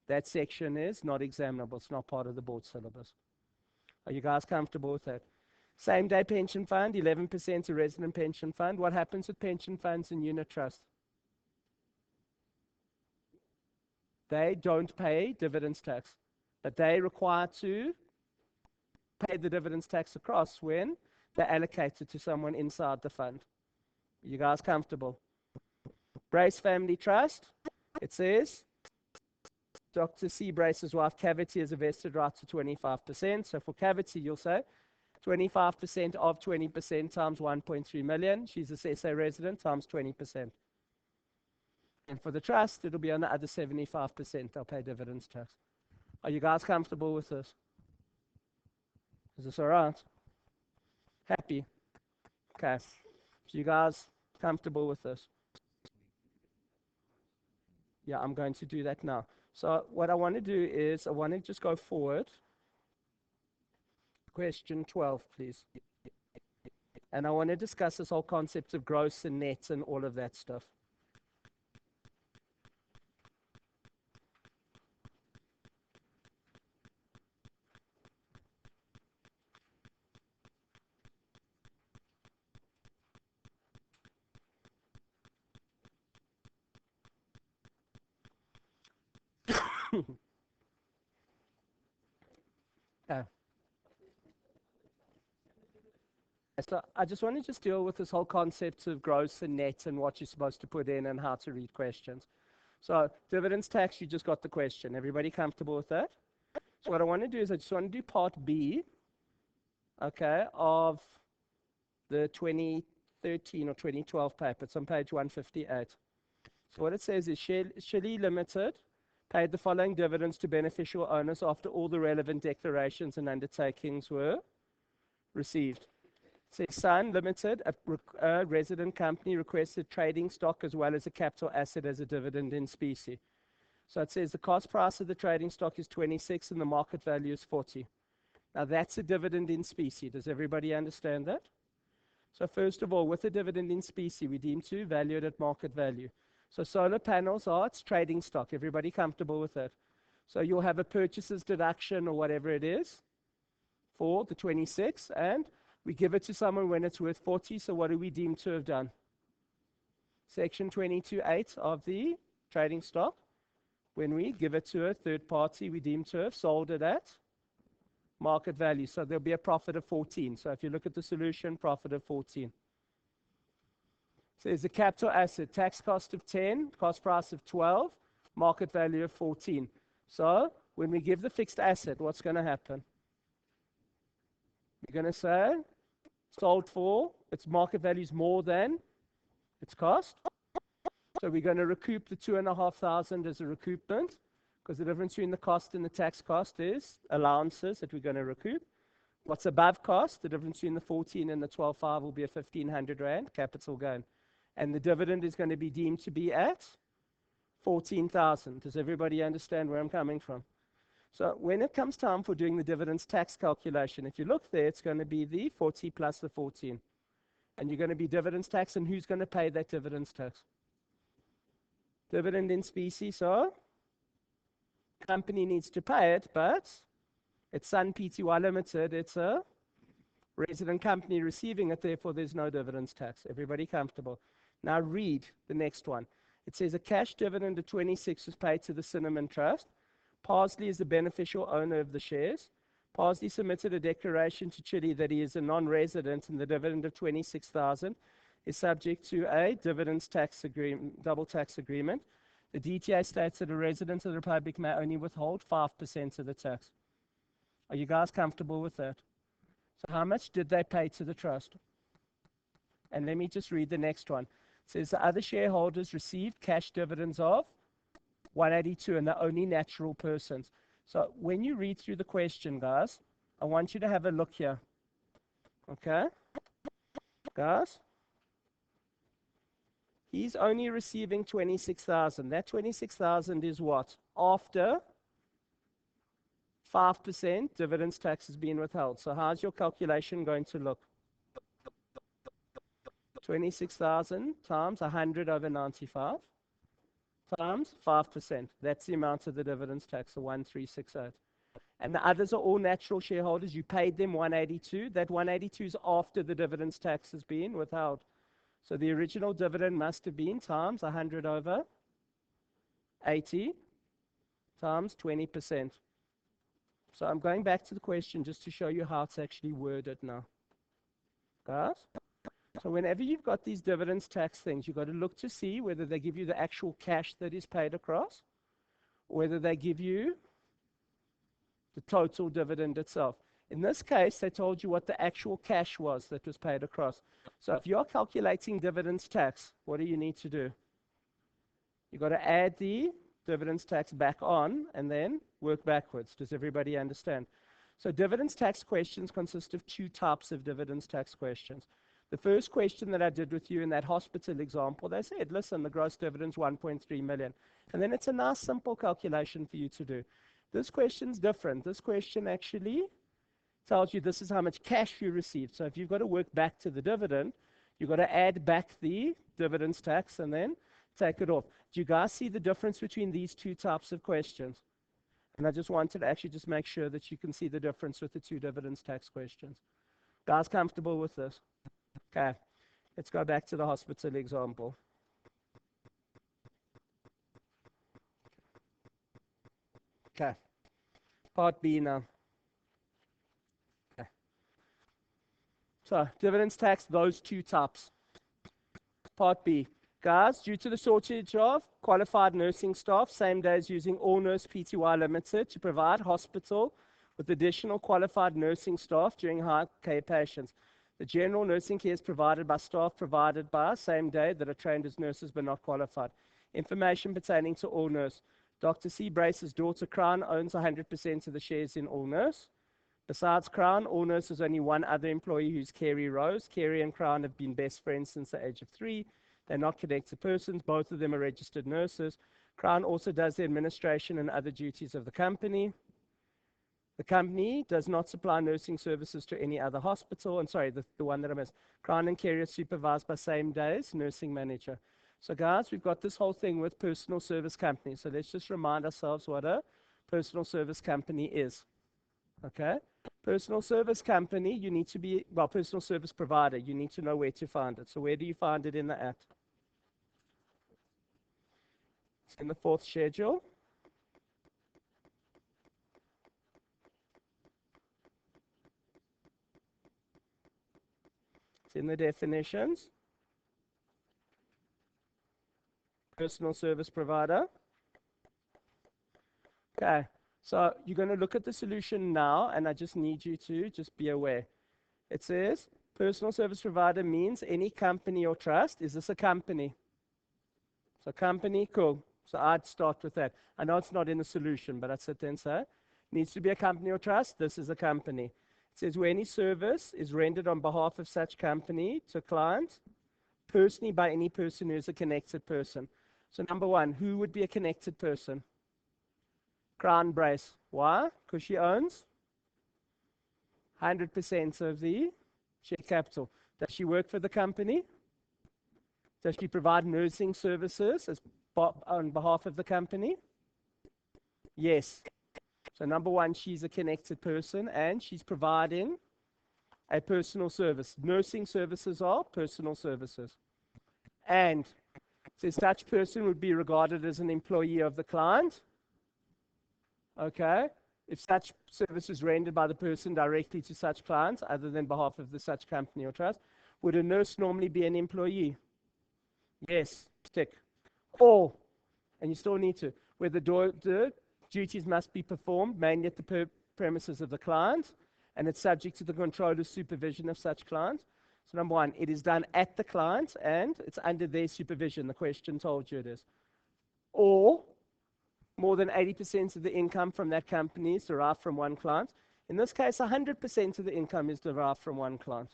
That section is not examinable. It's not part of the board syllabus. Are you guys comfortable with that? Same day pension fund, 11% a resident pension fund. What happens with pension funds and unit trust? They don't pay dividends tax, but they require to pay the dividends tax across when they're allocated to someone inside the fund. Are you guys comfortable? Brace Family Trust, it says Dr. C. Brace's wife, Cavity, has a vested right to 25%. So for Cavity, you'll say 25% of 20% times 1.3 million. She's a SA resident times 20%. And for the trust, it'll be on the other 75%. They'll pay dividends tax. Are you guys comfortable with this? Is this all right? Happy? Okay. So you guys comfortable with this? Yeah, I'm going to do that now. So what I want to do is I want to just go forward. Question 12, please. And I want to discuss this whole concept of gross and net and all of that stuff. Yeah. So I just want to just deal with this whole concept of gross and net and what you're supposed to put in and how to read questions. So dividends tax, you just got the question. Everybody comfortable with that? So what I want to do is I just want to do part B, okay, of the 2013 or 2012 paper. It's on page 158. So what it says is Shelley Limited paid the following dividends to beneficial owners after all the relevant declarations and undertakings were received. It says Sun Limited, a resident company, requested trading stock as well as a capital asset as a dividend in specie. So it says the cost price of the trading stock is 26 and the market value is 40. Now that's a dividend in specie. Does everybody understand that? So first of all, with a dividend in specie, we deem to value it at market value. So solar panels are its trading stock. Everybody comfortable with that? So you'll have a purchaser's deduction or whatever it is for the 26, and we give it to someone when it's worth 40. So what do we deem to have done? Section 22(8) of the trading stock. When we give it to a third party, we deem to have sold it at market value. So there'll be a profit of 14. So if you look at the solution, profit of 14. So there's a capital asset, tax cost of 10, cost price of 12, market value of 14. So when we give the fixed asset, what's going to happen? You're going to say sold for, its market value is more than its cost. So we're going to recoup the 2,500 as a recoupment, because the difference between the cost and the tax cost is allowances that we're going to recoup. What's above cost, the difference between the 14 and the 12.5 will be a 1,500 rand capital gain. And the dividend is going to be deemed to be at 14,000. Does everybody understand where I'm coming from? So when it comes time for doing the dividends tax calculation, if you look there, it's going to be the 40 plus the 14. And you're going to be dividends tax, and who's going to pay that dividends tax? Dividend in specie, so company needs to pay it, but it's Sun Pty Limited, it's a resident company receiving it, therefore there's no dividends tax. Everybody comfortable? Now read the next one. It says a cash dividend of 26 was paid to the Cinnamon Trust. Parsley is the beneficial owner of the shares. Parsley submitted a declaration to Chile that he is a non-resident and the dividend of 26,000 is subject to a dividends tax agreement, double tax agreement. The DTA states that a resident of the Republic may only withhold 5% of the tax. Are you guys comfortable with that? So how much did they pay to the trust? And let me just read the next one. It says the other shareholders received cash dividends of 182, and they're only natural persons. So when you read through the question, guys, I want you to have a look here. Okay? Guys? He's only receiving 26,000. That 26,000 is what? After 5% dividends tax has been withheld. So how's your calculation going to look? 26,000 times 100 over 95 times 5%. That's the amount of the dividends tax, the 1368. And the others are all natural shareholders. You paid them 182. That 182 is after the dividends tax has been withheld. So the original dividend must have been times 100 over 80 times 20%. So I'm going back to the question just to show you how it's actually worded now. Guys? So whenever you've got these dividends tax things, you've got to look to see whether they give you the actual cash that is paid across, or whether they give you the total dividend itself. In this case, they told you what the actual cash was that was paid across. So if you're calculating dividends tax, what do you need to do? You've got to add the dividends tax back on and then work backwards. Does everybody understand? So dividends tax questions consist of two types of dividends tax questions. The first question that I did with you in that hospital example, they said, listen, the gross dividend's 1.3 million. And then it's a nice simple calculation for you to do. This question's different. This question actually tells you this is how much cash you received. So if you've got to work back to the dividend, you've got to add back the dividends tax and then take it off. Do you guys see the difference between these two types of questions? And I just wanted to actually just make sure that you can see the difference with the two dividends tax questions. Guys comfortable with this? Okay, let's go back to the hospital example. Okay, part B now. Okay. So, dividends tax, those two types. Part B. Guys, due to the shortage of qualified nursing staff, same day as using All Nurse Pty Limited to provide hospital with additional qualified nursing staff during high care patients. The general nursing care is provided by staff provided by same day that are trained as nurses but not qualified. Information pertaining to All Nurse. Dr. C. Brace's daughter Crown owns 100% of the shares in All Nurse. Besides Crown, All Nurse has only one other employee who's Kerry Rose. Kerry and Crown have been best friends since the age of 3. They're not connected persons. Both of them are registered nurses. Crown also does the administration and other duties of the company. The company does not supply nursing services to any other hospital. And sorry, the one that I missed. Crown and Kerry are supervised by same day's nursing manager. So guys, we've got this whole thing with personal service company. So let's just remind ourselves what a personal service company is. Okay? Personal service company, you need to be, well, personal service provider, you need to know where to find it. So where do you find it in the Act? It's in the 4th schedule. It's in the definitions. Personal service provider. Okay, so you're going to look at the solution now, and I just need you to just be aware. It says personal service provider means any company or trust. Is this a company? So company, cool. So I'd start with that. I know it's not in the solution, but I'd sit there and say, needs to be a company or trust. This is a company. It says where any service is rendered on behalf of such company to client, personally by any person who is a connected person. So number one, who would be a connected person? Crown Brace. Why? Because she owns 100% of the share capital. Does she work for the company? Does she provide nursing services on behalf of the company? Yes. So number one, she's a connected person and she's providing a personal service. Nursing services are personal services. And says such person would be regarded as an employee of the client. Okay. If such service is rendered by the person directly to such clients, other than behalf of the such company or trust, would a nurse normally be an employee? Yes. Tick. Or, and you still need to, where the duties must be performed mainly at the premises of the client, and it's subject to the controller's supervision of such client. So number one, it is done at the client and it's under their supervision. The question told you it is. Or more than 80% of the income from that company is derived from one client. In this case, 100% of the income is derived from one client.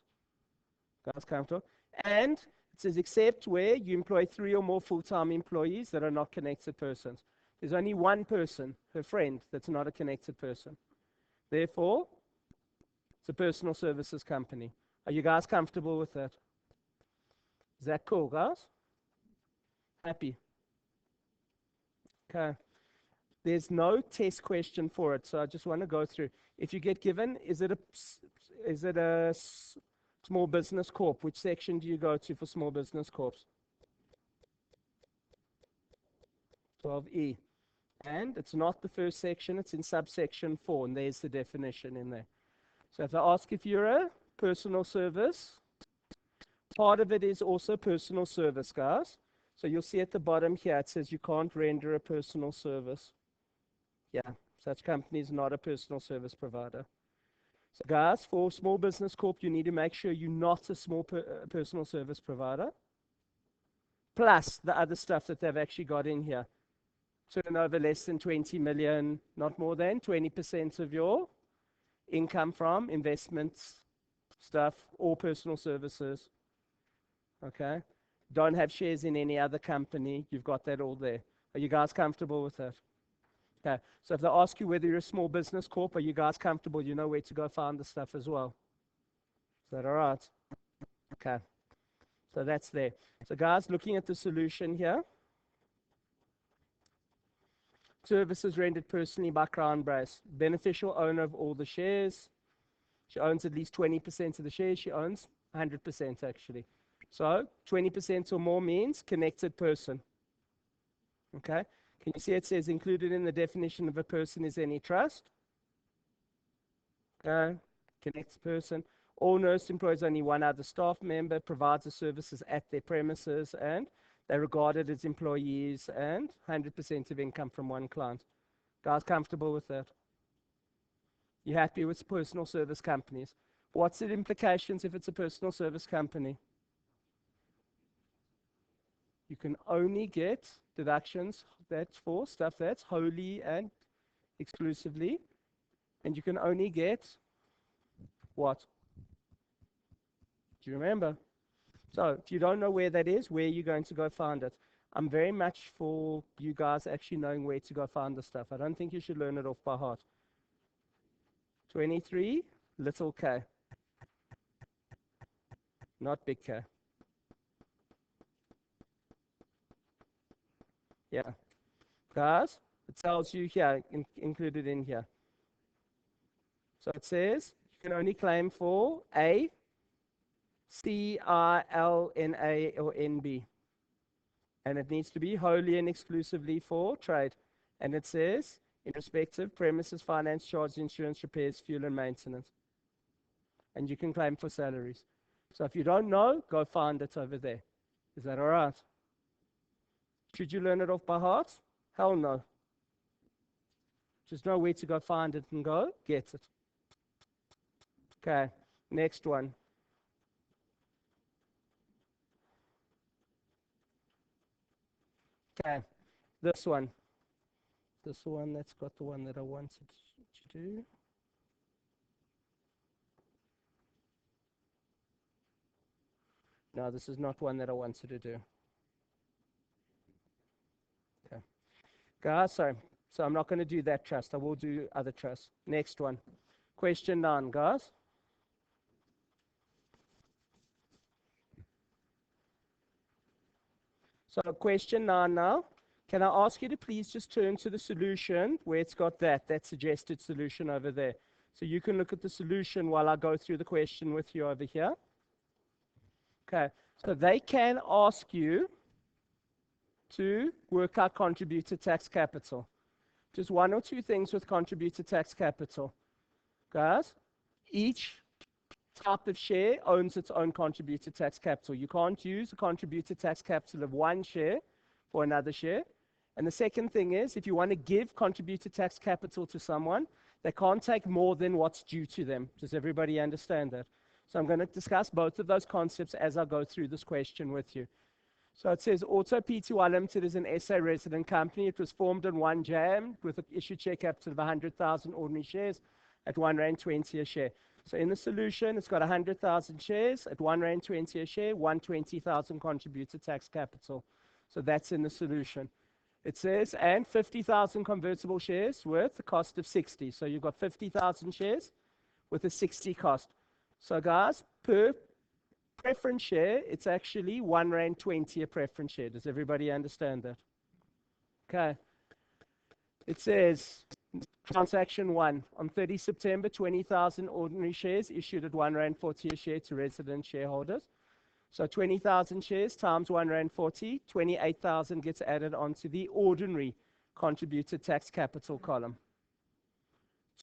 Guys, comfortable? And it says except where you employ 3 or more full-time employees that are not connected persons. There's only one person, her friend, that's not a connected person. Therefore, it's a personal services company. Are you guys comfortable with that? Is that cool, guys? Happy? Okay. There's no test question for it, so I just want to go through. If you get given, is it small business corp? Which section do you go to for small business corps? 12E. And it's not the first section, it's in subsection 4, and there's the definition in there. So if they ask if you're a personal service, part of it is also personal service, guys. So you'll see at the bottom here, it says you can't render a personal service. Yeah, such company is not a personal service provider. So guys, for small business corp, you need to make sure you're not a small personal service provider. Plus the other stuff that they've actually got in here. Turnover less than 20 million, not more than 20% of your income from investments, stuff, or personal services. Okay? Don't have shares in any other company. You've got that all there. Are you guys comfortable with that? Okay. So if they ask you whether you're a small business corp, are you guys comfortable? You know where to go find the stuff as well. Is that all right? Okay. So that's there. So guys, looking at the solution here. Services rendered personally by Crown Brace. Beneficial owner of all the shares. She owns at least 20% of the shares. She owns 100% actually. So 20% or more means connected person. Okay. Can you see it says included in the definition of a person is any trust? Okay. Connected person. All nurse employs only one other staff member, provides the services at their premises, and they're regarded as employees, and 100% of income from one client. Guys, comfortable with that? You happy with personal service companies? What's the implications if it's a personal service company? You can only get deductions that's for stuff that's wholly and exclusively, and you can only get what? Do you remember? So if you don't know where that is, where are you going to go find it? I'm very much for you guys actually knowing where to go find the stuff. I don't think you should learn it off by heart. 23, little k. Not big K. Yeah. Guys, it tells you here, included in here. So it says you can only claim for A, C, I, L, N, A, or NB. And it needs to be wholly and exclusively for trade. And it says, in respective premises, finance, charge, insurance, repairs, fuel, and maintenance. And you can claim for salaries. So if you don't know, go find it over there. Is that all right? Should you learn it off by heart? Hell no. Just know where to go find it and go get it. Okay, next one. Okay, this one. This one, that's got the one that I wanted to do. No, this is not one that I wanted to do. Okay. Guys, sorry. So I'm not going to do that trust. I will do other trusts. Next one. Question 9, guys. So question 9 now. Can I ask you to please just turn to the solution where it's got that suggested solution over there. So you can look at the solution while I go through the question with you over here. Okay. So they can ask you to work out contributed tax capital. Just one or two things with contributed tax capital. Guys, each type of share owns its own contributed tax capital. You can't use a contributed tax capital of one share for another share. And the second thing is, if you want to give contributed tax capital to someone, they can't take more than what's due to them. Does everybody understand that? So I'm going to discuss both of those concepts as I go through this question with you. So it says Auto Pty Limited is an SA resident company. It was formed on 1 Jan with an issued share capital of 100,000 ordinary shares at R1.20 a share. So in the solution, it's got 100,000 shares at R1.20 a share, 120,000 contributed tax capital. So that's in the solution. It says, and 50,000 convertible shares with a cost of 60. So you've got 50,000 shares with a 60 cost. So guys, per preference share, it's actually R1.20 a preference share. Does everybody understand that? Okay. It says, transaction 1, on 30 September, 20,000 ordinary shares issued at 1 Rand 40 a share to resident shareholders. So 20,000 shares times 1 Rand 40, 28,000 gets added onto the ordinary contributed tax capital column.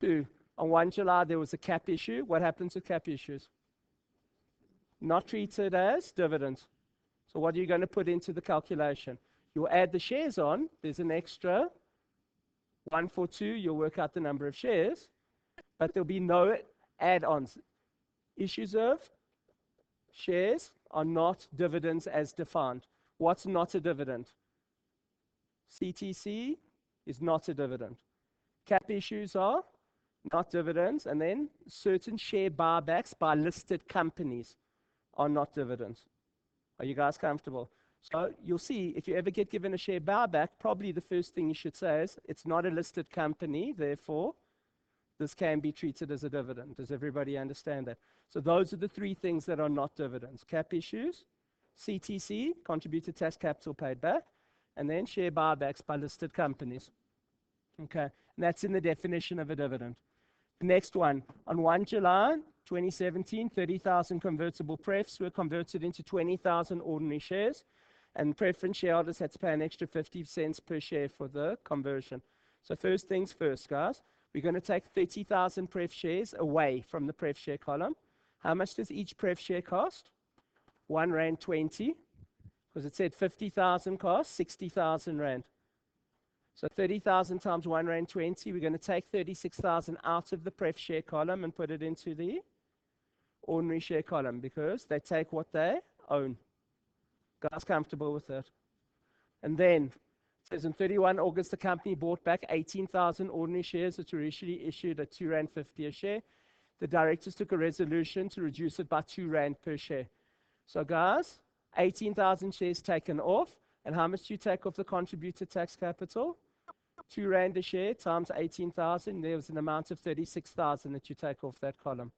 2, on 1 July, there was a cap issue. What happens with cap issues? Not treated as dividends. So what are you going to put into the calculation? You'll add the shares on. There's an extra 142. You'll work out the number of shares, but there'll be no add-ons. Issues of shares are not dividends as defined. What's not a dividend? CTC is not a dividend. Cap issues are not dividends, and then certain share buybacks by listed companies are not dividends. Are you guys comfortable? So you'll see, if you ever get given a share buyback, probably the first thing you should say is, it's not a listed company, therefore, this can be treated as a dividend. Does everybody understand that? So those are the 3 things that are not dividends. Cap issues, CTC, contributed tax capital paid back, and then share buybacks by listed companies. Okay, and that's in the definition of a dividend. The next one, on 1 July 2017, 30,000 convertible prefs were converted into 20,000 ordinary shares, and preference shareholders had to pay an extra 50 cents per share for the conversion. So first things first, guys. We're going to take 30,000 pref shares away from the pref share column. How much does each pref share cost? 1 Rand 20, because it said 50,000 cost 60,000 Rand. So 30,000 times 1 Rand 20, we're going to take 36,000 out of the pref share column and put it into the ordinary share column, because they take what they own. Guys comfortable with that? And then it says on 31 August, the company bought back 18,000 ordinary shares that were initially issued at 2 Rand 50 a share. The directors took a resolution to reduce it by 2 Rand per share. So guys, 18,000 shares taken off. And how much do you take off the contributed tax capital? 2 Rand a share times 18,000. There was an amount of 36,000 that you take off that column.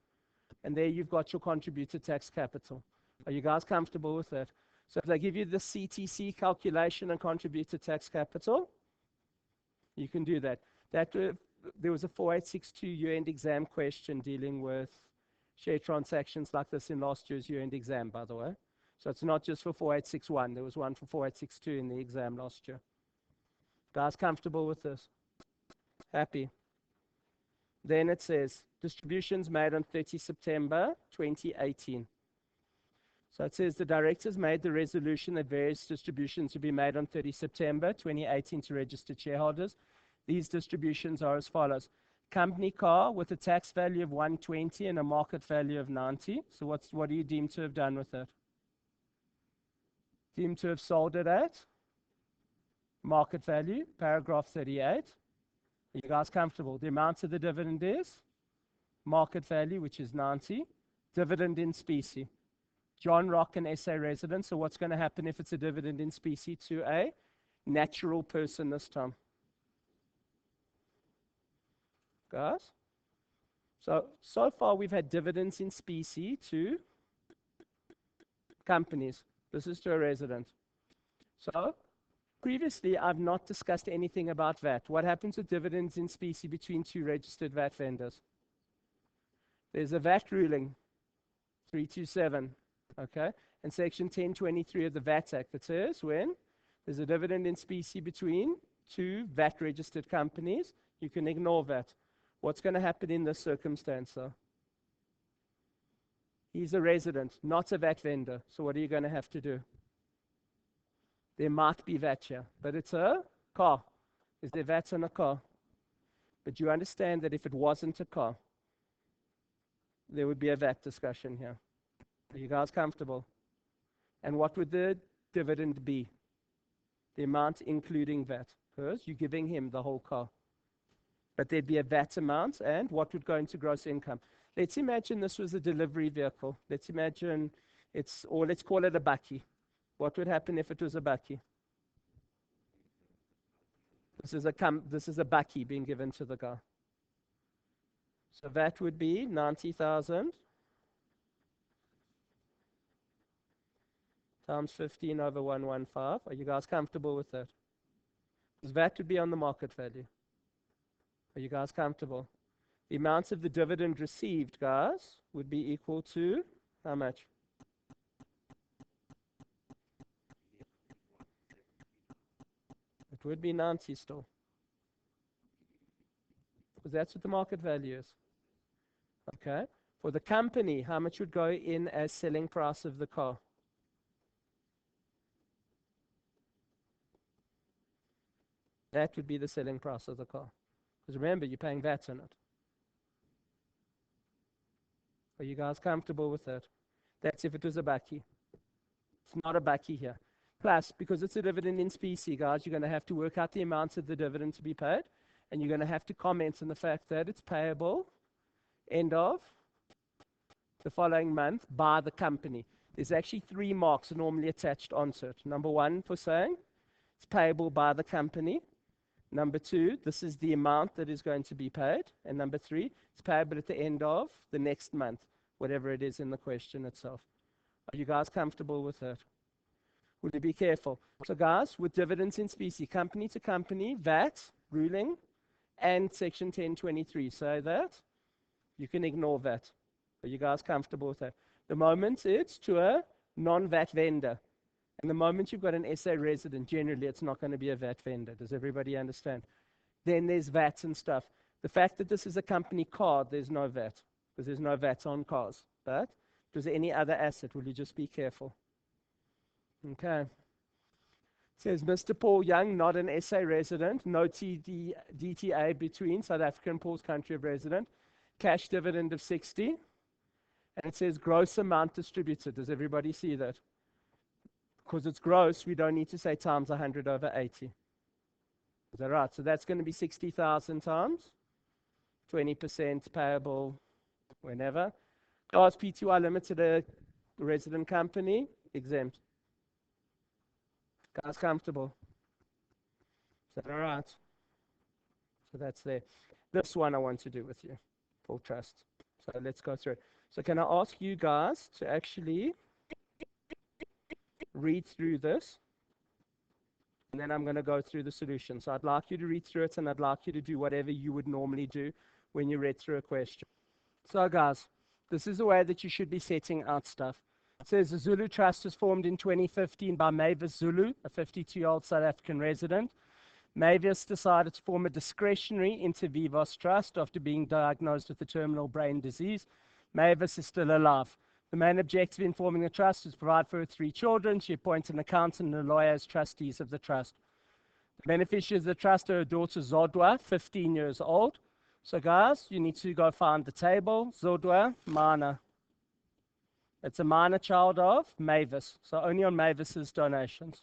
And there you've got your contributed tax capital. Are you guys comfortable with that? So if they give you the CTC calculation and contributed tax capital, you can do that. There was a 4862 year-end exam question dealing with share transactions like this in last year's year-end exam, by the way. So it's not just for 4861. There was one for 4862 in the exam last year. Guys comfortable with this? Happy? Then it says, distributions made on 30 September 2018. So it says the directors made the resolution that various distributions to be made on 30 September 2018 to registered shareholders. These distributions are as follows. Company car with a tax value of 120 and a market value of 90. So what do you deem to have done with it? Deem to have sold it at market value, paragraph 38. Are you guys comfortable? The amount of the dividend is market value, which is 90. Dividend in specie. John Rock and SA resident. So what's going to happen if it's a dividend in specie to a natural person this time? Guys? So far we've had dividends in specie to companies. This is to a resident. So previously I've not discussed anything about VAT. What happens with dividends in specie between 2 registered VAT vendors? There's a VAT ruling, 327, okay? And section 1023 of the VAT Act that says when there's a dividend in specie between 2 VAT registered companies, you can ignore VAT. What's going to happen in this circumstance, though? He's a resident, not a VAT vendor. So what are you going to have to do? There might be VAT here, but it's a car. Is there VAT on a car? But you understand that if it wasn't a car, there would be a VAT discussion here. Are you guys comfortable? And what would the dividend be? The amount including VAT, because you're giving him the whole car. But there'd be a VAT amount, and what would go into gross income? Let's imagine this was a delivery vehicle. Let's imagine or let's call it a bakkie. What would happen if it was a bakkie? This is a bakkie being given to the guy. So that would be 90,000 times 15 over 115. Are you guys comfortable with that? Because that would be on the market value. Are you guys comfortable? The amount of the dividend received, guys, would be equal to how much? It would be 90 still, because that's what the market value is. Okay. For the company, how much would go in as selling price of the car? That would be the selling price of the car. Because remember, you're paying VAT on it. Are you guys comfortable with that? That's if it was a bakkie. It's not a bakkie here. Plus, because it's a dividend in specie, guys, you're going to have to work out the amounts of the dividend to be paid. And you're going to have to comment on the fact that it's payable end of the following month by the company. There's actually 3 marks normally attached onto it. Number 1 for saying it's payable by the company. Number 2, this is the amount that is going to be paid. And number 3, it's payable at the end of the next month, whatever it is in the question itself. Are you guys comfortable with that? Would you be careful? So guys, with dividends in specie, company to company, VAT, ruling, and section 1023, say that. You can ignore that. Are you guys comfortable with that? The moment it's to a non-VAT vendor, and the moment you've got an SA resident, generally it's not going to be a VAT vendor. Does everybody understand? Then there's VAT and stuff. The fact that this is a company card, there's no VAT, because there's no VAT on cars. But if there's any other asset, will you just be careful? Okay. It says Mr. Paul Young, not an SA resident, no DTA between South Africa and Paul's country of resident, cash dividend of 60, and it says gross amount distributed. Does everybody see that? Because it's gross, we don't need to say times 100 over 80. Is that right? So that's going to be 60,000 times 20% payable whenever. Class Pty Limited, a resident company, exempt. Guys, comfortable? Is that all right? So that's there. This one I want to do with you, full trust. So let's go through it. So can I ask you guys to actually read through this, and then I'm going to go through the solution. So I'd like you to read through it, and I'd like you to do whatever you would normally do when you read through a question. So guys, this is the way that you should be setting out stuff. It says the Zulu Trust was formed in 2015 by Mavis Zulu, a 52-year-old South African resident. Mavis decided to form a discretionary inter vivos trust after being diagnosed with a terminal brain disease. Mavis is still alive. The main objective in forming the trust is to provide for her 3 children. She appoints an accountant and a lawyer as trustees of the trust. The beneficiaries of the trust are her daughter Zodwa, 15 years old. So guys, you need to go find the table. Zodwa, minor. It's a minor child of Mavis. So only on Mavis's donations.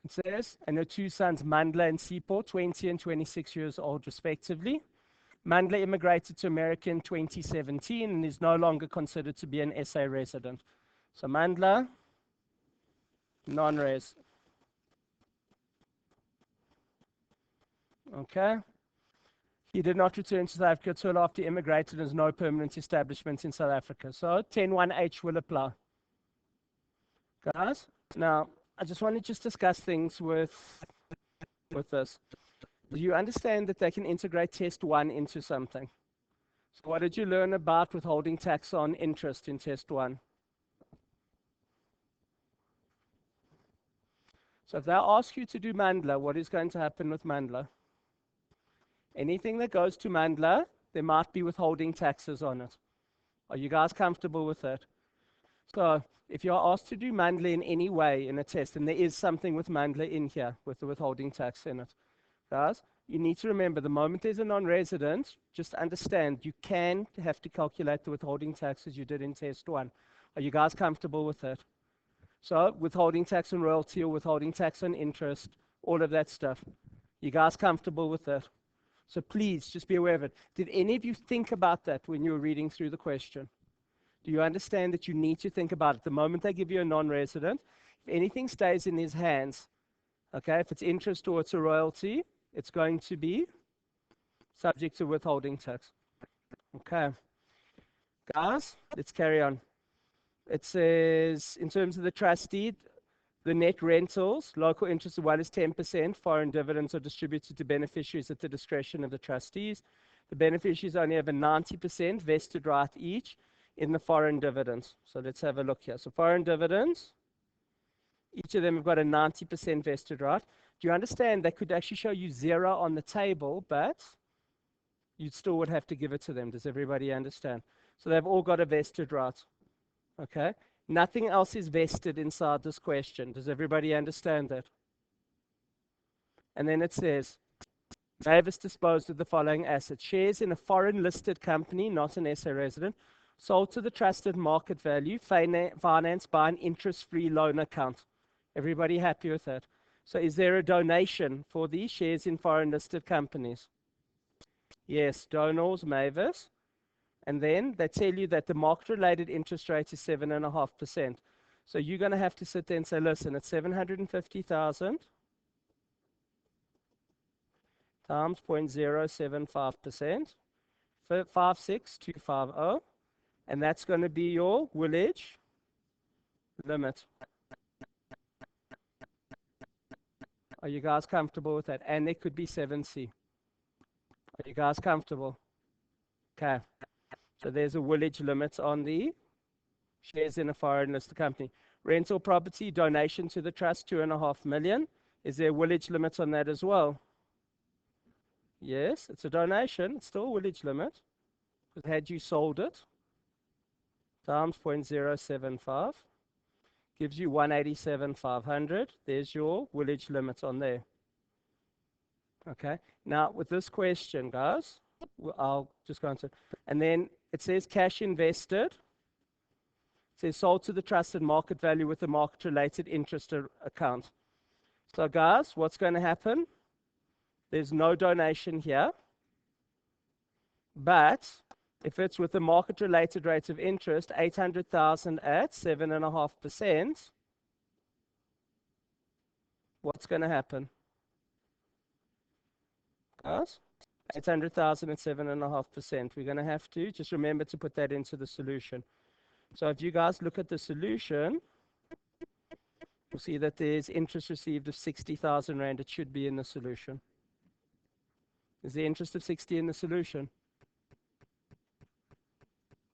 It says, and her 2 sons, Mandla and Sipho, 20 and 26 years old respectively. Mandla immigrated to America in 2017 and is no longer considered to be an SA resident. So Mandla, non-res. Okay. He did not return to South Africa until after he immigrated and has no permanent establishment in South Africa. So 10(1)(h) will apply. Guys, now I just want to just discuss things with this. Do you understand that they can integrate test 1 into something? So what did you learn about withholding tax on interest in test 1? So if they ask you to do Mandla, what is going to happen with Mandla? Anything that goes to Mandla, there might be withholding taxes on it. Are you guys comfortable with that? So if you're asked to do Mandla in any way in a test, and there is something with Mandla in here with the withholding tax in it, guys, you need to remember the moment there's a non-resident, just understand you can have to calculate the withholding tax as you did in test 1. Are you guys comfortable with that? So withholding tax on royalty or withholding tax on interest, all of that stuff. You guys comfortable with that? So please just be aware of it. Did any of you think about that when you were reading through the question? Do you understand that you need to think about it? The moment they give you a non-resident, if anything stays in his hands, okay, if it's interest or it's a royalty, it's going to be subject to withholding tax. Okay. Guys, let's carry on. It says, in terms of the trust deed, The net rentals, local interest of 1 is 10%. Foreign dividends are distributed to beneficiaries at the discretion of the trustees. The beneficiaries only have a 90% vested right each in the foreign dividends. So let's have a look here. So foreign dividends, each of them have got a 90% vested right. Do you understand they could actually show you 0 on the table, but you still would have to give it to them? Does everybody understand? So they've all got a vested right. Okay? Nothing else is vested inside this question. Does everybody understand that? And then it says, Mavis disposed of the following assets: shares in a foreign listed company, not an SA resident, sold to the trusted market value, financed by an interest-free loan account. Everybody happy with that? So is there a donation for these shares in foreign listed companies? Yes, donors, Mavis. And then they tell you that the market-related interest rate is 7.5%. So you're going to have to sit there and say, listen, it's 750,000 times 0.075%, 56250, and that's going to be your willage limit. Are you guys comfortable with that? And it could be 7C. Are you guys comfortable? Okay. So there's a willage limit on the shares in a foreign listed company. Rental property, donation to the trust, 2.5 million. Is there a willage limit on that as well? Yes, it's a donation. It's still a willage limit. But had you sold it, times 0.075, gives you 187,500. There's your willage limit on there. Okay. Now, with this question, guys, I'll just go into it. And then it says cash invested. It says sold to the trusted market value with a market-related interest account. So, guys, what's going to happen? There's no donation here. But if it's with a market-related rate of interest, 800,000 at 7.5%, what's going to happen? Guys, 800,000 at 7.5%. We're going to have to just remember to put that into the solution. So if you guys look at the solution, you'll see that there's interest received of 60,000 Rand. It should be in the solution. Is the interest of 60 in the solution?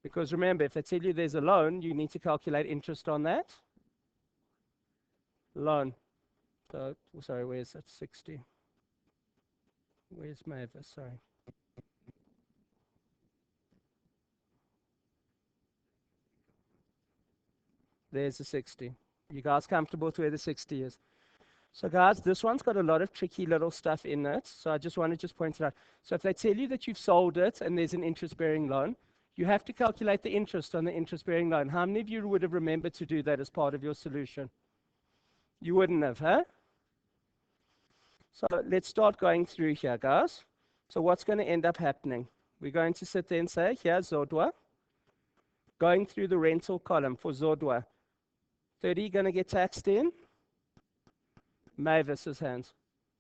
Because remember, if they tell you there's a loan, you need to calculate interest on that loan. So, sorry, where's that 60? Where's Mavis? Sorry. There's the 60. You guys comfortable with where the 60 is? So guys, this one's got a lot of tricky little stuff in it. So I just want to point it out. So if they tell you that you've sold it and there's an interest-bearing loan, you have to calculate the interest on the interest-bearing loan. How many of you would have remembered to do that as part of your solution? You wouldn't have, huh? So let's start going through here, guys. So what's going to end up happening? We're going to sit there and say, here's Zodwa. Going through the rental column for Zodwa. 30 going to get taxed in Mavis's hands.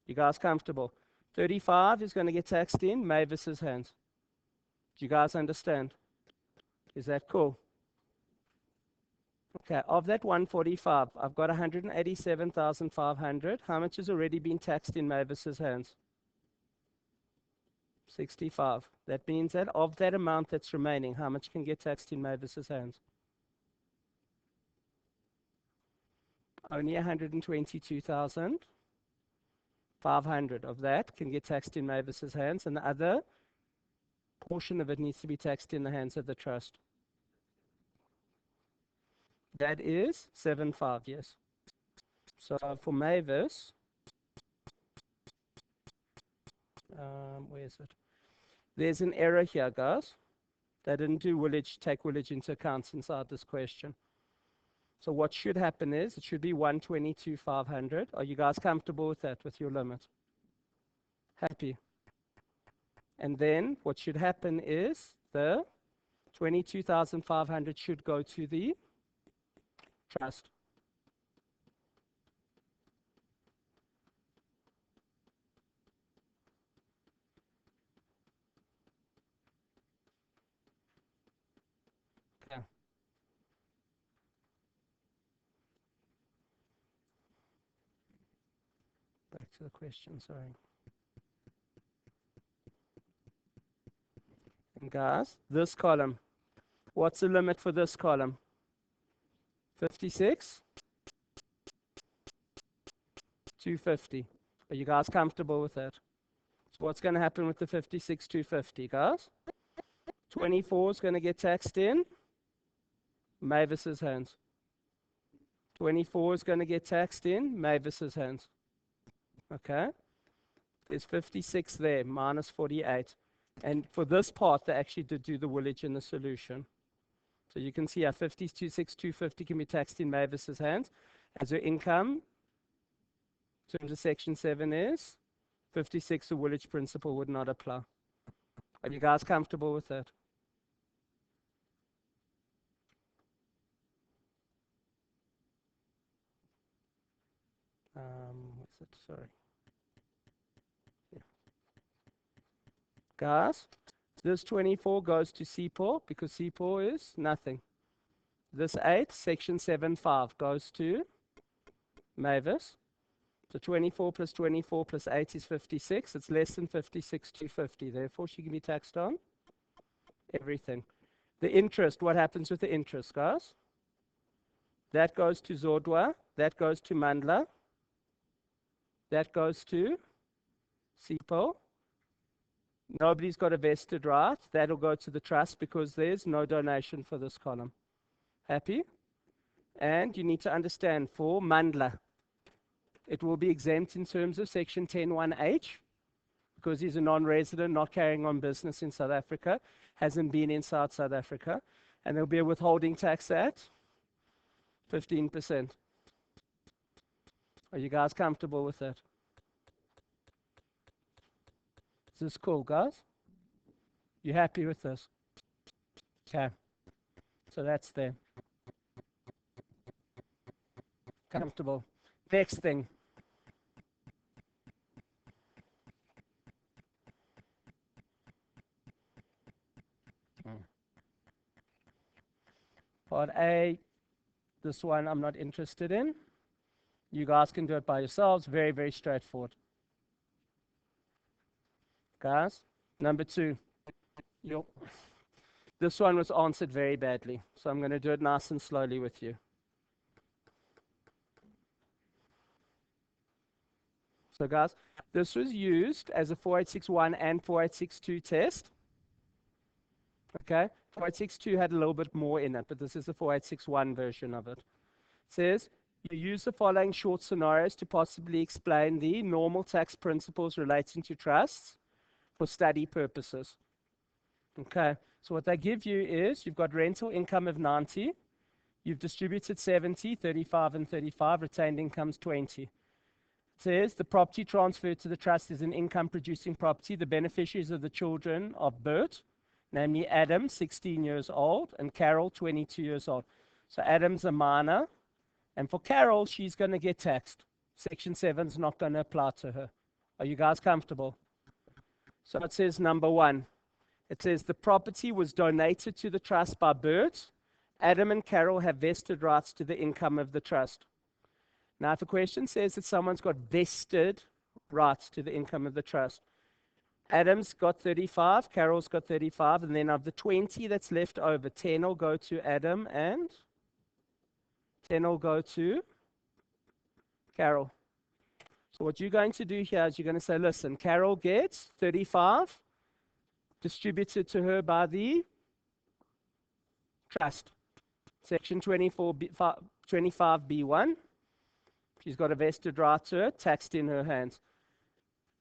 You guys comfortable? 35 is going to get taxed in Mavis's hands. Do you guys understand? Is that cool? Okay, of that 145, I've got 187,500. How much has already been taxed in Mavis's hands? 65. That means that of that amount that's remaining, how much can get taxed in Mavis's hands? Only 122,500 of that can get taxed in Mavis's hands, and the other portion of it needs to be taxed in the hands of the trust. That is 7.5, yes. So for Mavis, where is it? There's an error here, guys. They didn't do take willage into account inside this question. So what should happen is, it should be 122,500. Are you guys comfortable with that, with your limit? Happy? And then what should happen is, the 22,500 should go to the trust. Okay. to the question, sorry. And guys, this column, what's the limit for this column? 56? 250. Are you guys comfortable with that? So what's going to happen with the 56, 250, guys? 24 is going to get taxed in Mavis's hands. 24 is going to get taxed in Mavis's hands. Okay? There's 56 there, minus 48. And for this part, they actually did do the willage in the solution. So you can see our 52, 6, 250 can be taxed in Mavis's hands. As her income, in terms of Section 7 is 56, the willage principle would not apply. Are you guys comfortable with that? What's it? Sorry. Yeah. Guys, this 24 goes to CPOR because CPOR is nothing. This 8, Section 7.5 goes to Mavis. So 24 plus 24 plus 8 is 56. It's less than 56, 250. Therefore, she can be taxed on everything. The interest, what happens with the interest, guys? That goes to Zodwa. That goes to Mandla. That goes to CPO. Nobody's got a vested right. That'll go to the trust because there's no donation for this column. Happy? And you need to understand for Mandla, it will be exempt in terms of Section 10(1)(h) because he's a non-resident, not carrying on business in South Africa, hasn't been inside South Africa, and there'll be a withholding tax at 15%. Are you guys comfortable with that? Is this cool, guys? You happy with this? Okay. So that's there. Comfortable. Next thing. Part A, this one I'm not interested in. You guys can do it by yourselves. Very, very straightforward. Guys, number 2. This one was answered very badly, so I'm going to do it nice and slowly with you. So guys, this was used as a 4861 and 4862 test. Okay, 4862 had a little bit more in it, but this is the 4861 version of it. It says, you use the following short scenarios to possibly explain the normal tax principles relating to trusts for study purposes. Okay, so what they give you is, you've got rental income of 90, you've distributed 70, 35 and 35, retained income's 20. It says, the property transferred to the trust is an income producing property. The beneficiaries are the children of Bert, namely Adam, 16 years old, and Carol, 22 years old. So Adam's a minor, and for Carol, she's going to get taxed. Section 7 is not going to apply to her. Are you guys comfortable? So it says number 1. It says the property was donated to the trust by Bert. Adam and Carol have vested rights to the income of the trust. Now, if a question says that someone's got vested rights to the income of the trust, Adam's got 35, Carol's got 35, and then of the 20 that's left over, 10 will go to Adam and 10 will go to Carol. So what you're going to do here is you're going to say, listen, Carol gets 35 distributed to her by the trust. Section 25B1. She's got a vested right to it, taxed in her hands.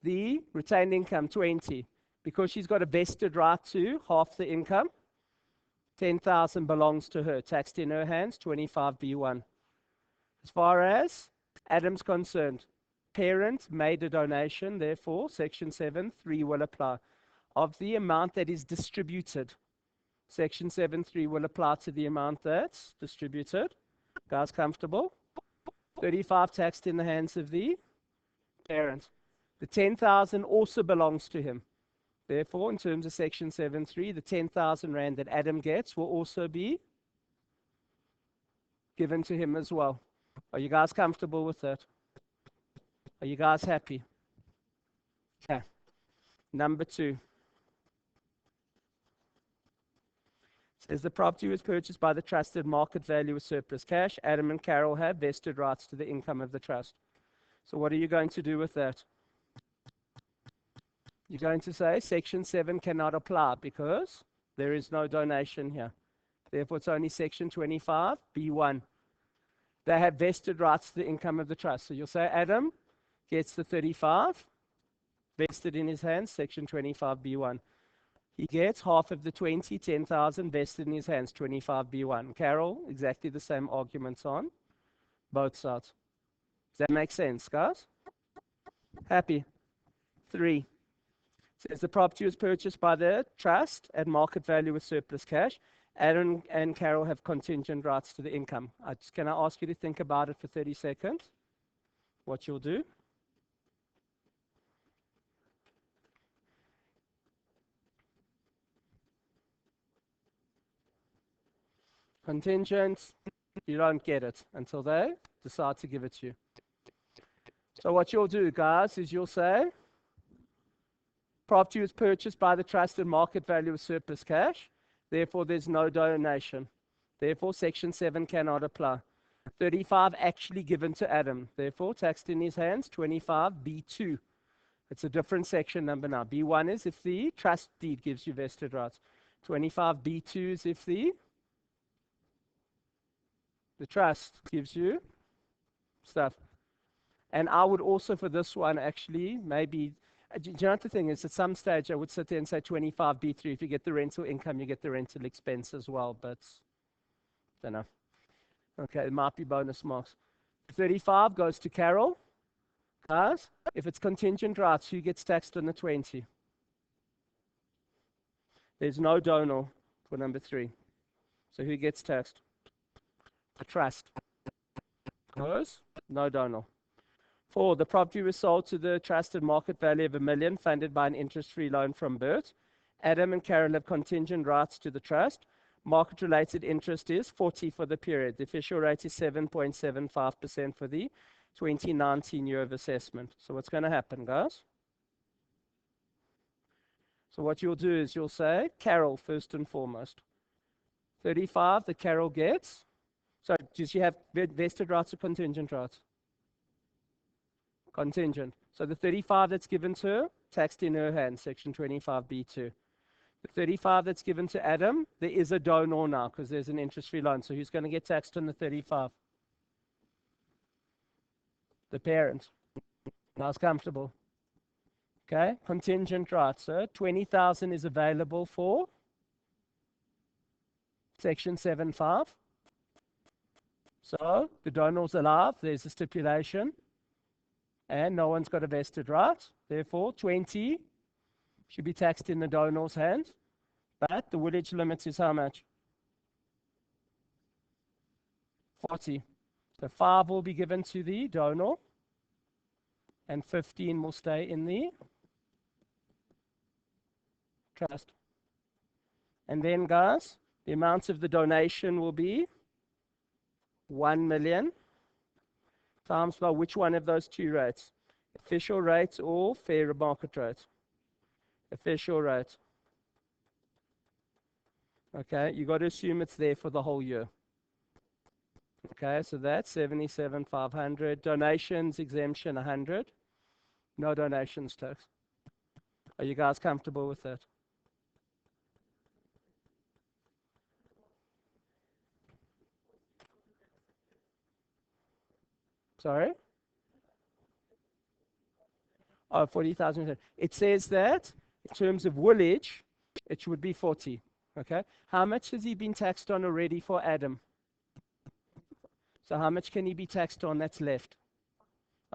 The retained income, 20. Because she's got a vested right to half the income, 10,000 belongs to her, taxed in her hands, 25B1. As far as Adam's concerned, parent made a donation, therefore, Section 7.3 will apply. Of the amount that is distributed, Section 7.3 will apply to the amount that's distributed. Guys, comfortable? 35 taxed in the hands of the parent. The 10,000 also belongs to him. Therefore, in terms of Section 7.3, the 10,000 rand that Adam gets will also be given to him as well. Are you guys comfortable with that? Are you guys happy? Okay. Number 2 says the property was purchased by the trusted market value with surplus cash. Adam and Carol have vested rights to the income of the trust. So what are you going to do with that? You're going to say Section 7 cannot apply because there is no donation here. Therefore, it's only Section 25, B1. They have vested rights to the income of the trust. So you'll say Adam gets the 35 vested in his hands, Section 25B1. He gets half of the 20, 10,000 vested in his hands, 25B1. Carol, exactly the same arguments on both sides. Does that make sense, guys? Happy? 3 says the property was purchased by the trust at market value with surplus cash. Adam and Carol have contingent rights to the income. Can I ask you to think about it for 30 seconds? What you'll do? Contingent, you don't get it until they decide to give it to you. So what you'll do, guys, is you'll say, property was purchased by the trust at market value with surplus cash. Therefore, there's no donation. Therefore, Section 7 cannot apply. 35 actually given to Adam. Therefore, taxed in his hands, 25B2. It's a different section number now. B1 is if the trust deed gives you vested rights. 25B2 is if the trust gives you stuff. And I would also, for this one, actually, maybe, do you know what the thing is? At some stage, I would sit there and say 25B3. If you get the rental income, you get the rental expense as well. But, I don't know. Okay, it might be bonus marks. 35 goes to Carol. Guys, if it's contingent rights, who gets taxed on the 20? There's no donor for number 3. So who gets taxed? The trust. Goes? No donor. 4, the property was sold to the trusted market value of $1 million, funded by an interest-free loan from Bert. Adam and Carol have contingent rights to the trust. Market-related interest is 40 for the period. The official rate is 7.75% for the 2019 year of assessment. So what's going to happen, guys? So what you'll do is you'll say Carol first and foremost. 35 that Carol gets. So does she have vested rights or contingent rights? Contingent. So the 35 that's given to her, taxed in her hand, Section 25B2. The 35 that's given to Adam, there is a donor now because there's an interest-free loan. So who's going to get taxed on the 35? The parent. Now it's comfortable. Okay, contingent rights. So 20,000 is available for Section 7.5. So the donor's alive. There's a stipulation. And no one's got a vested right. Therefore, 20 should be taxed in the donor's hand. But the willage limit is how much? 40. So 5 will be given to the donor. And 15 will stay in the trust. And then, guys, the amount of the donation will be 1 million times by which one of those two rates? Official rate or fair market rate? Official rate. Okay, you got to assume it's there for the whole year. Okay, so that's 77,500. Donations exemption 100. No donations tax. Are you guys comfortable with that? Sorry? Oh, 40,000. It says that in terms of willage, it would be 40. Okay. How much has he been taxed on already for Adam? So how much can he be taxed on that's left?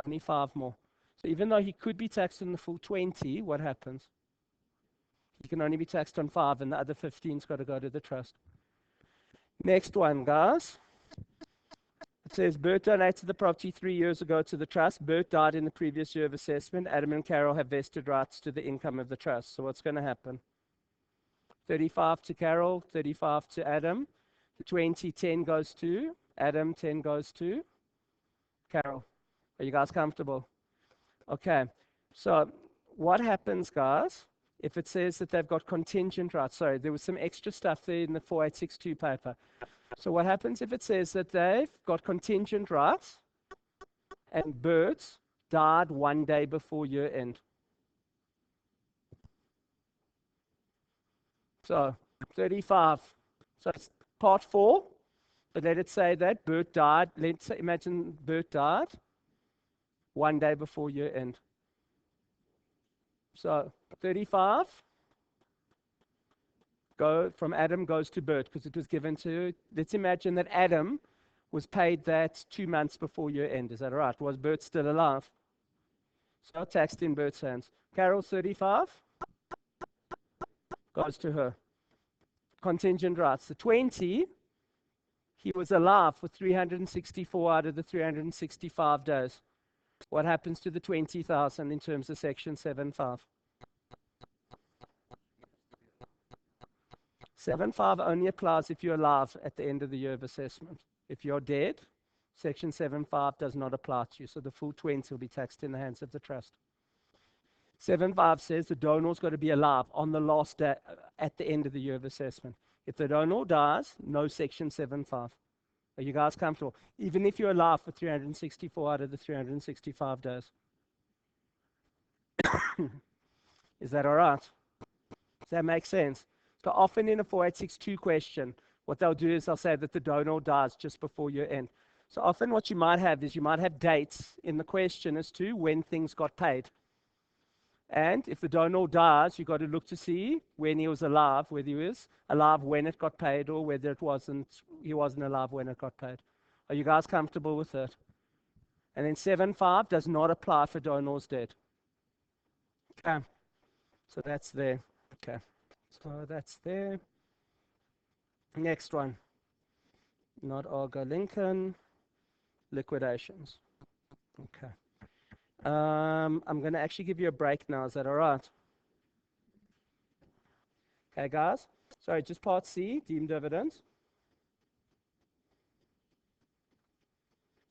Only 5 more. So even though he could be taxed on the full 20, what happens? He can only be taxed on 5, and the other 15's got to go to the trust. Next one, guys. It says Bert donated the property 3 years ago to the trust. Bert died in the previous year of assessment. Adam and Carol have vested rights to the income of the trust. So what's going to happen? 35 to Carol, 35 to Adam. The 20, 10 goes to Adam, 10 goes to Carol. Are you guys comfortable? Okay. So what happens, guys, if it says that they've got contingent rights? Sorry, there was some extra stuff there in the 4862 paper. So what happens if it says that they've got contingent rights and Bert died 1 day before year end? So 35. So it's part 4. But let it say that Bert died. Let's say, imagine Bert died 1 day before year end. So 35 go from Adam goes to Bert because it was given to. Let's imagine that Adam was paid that 2 months before year end. Is that all right? Was Bert still alive? So taxed in Bert's hands. Carol 35 goes to her. Contingent rights. The 20. He was alive for 364 out of the 365 days. What happens to the 20,000 in terms of Section 7.5? 7.5 only applies if you're alive at the end of the year of assessment. If you're dead, Section 7.5 does not apply to you. So the full 20 will be taxed in the hands of the trust. 7.5 says the donor's got to be alive on the last day at the end of the year of assessment. If the donor dies, no Section 7.5. Are you guys comfortable? Even if you're alive for 364 out of the 365 days. Is that all right? Does that make sense? So often in a 4862 question, what they'll do is they'll say that the donor dies just before year end. So often what you might have is you might have dates in the question as to when things got paid. And if the donor dies, you've got to look to see when he was alive, whether he was alive when it got paid or whether he wasn't alive when it got paid. Are you guys comfortable with that? And then 7.5 does not apply for donors dead. Okay. So that's there. Okay. So that's there. Next one. Not Argo Lincoln. Liquidations. Okay. I'm going to actually give you a break now. Is that all right? Okay, guys. Sorry, just part C, deemed dividends.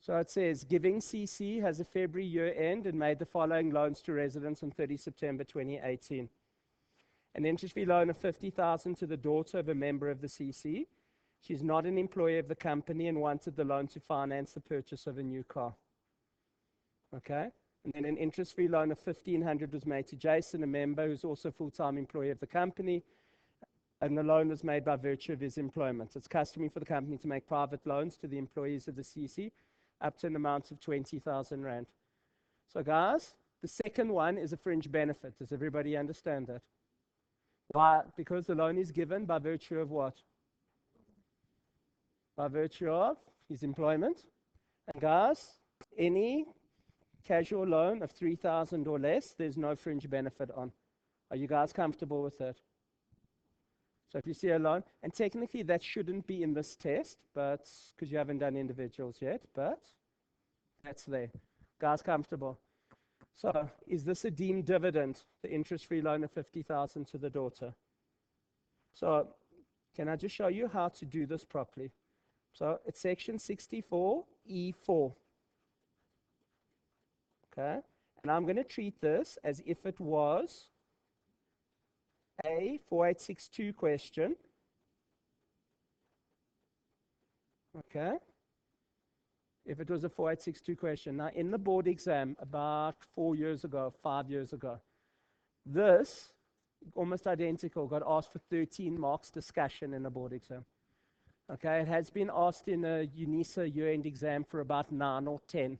So it says, giving CC has a February year end and made the following loans to residents on 30 September 2018. An interest-free loan of 50,000 to the daughter of a member of the CC. She's not an employee of the company and wanted the loan to finance the purchase of a new car. Okay? And then an interest-free loan of 1,500 was made to Jason, a member who's also a full-time employee of the company, and the loan was made by virtue of his employment. It's customary for the company to make private loans to the employees of the CC up to an amount of 20,000 Rand. So guys, the second one is a fringe benefit. Does everybody understand that? Why? Because the loan is given by virtue of what? By virtue of his employment. And guys, any casual loan of 3,000 or less, there's no fringe benefit on. Are you guys comfortable with that? So if you see a loan, and technically that shouldn't be in this test, but because you haven't done individuals yet, but that's there. Guys comfortable? So is this a deemed dividend, the interest-free loan of 50,000 to the daughter? So can I just show you how to do this properly? So it's section 64E4. Okay, and I'm going to treat this as if it was a 4862 question. Okay, if it was a 4862 question. Now, in the board exam about 4 years ago, 5 years ago, this, almost identical, got asked for 13 marks discussion in a board exam. Okay, it has been asked in a UNISA year-end exam for about 9 or 10.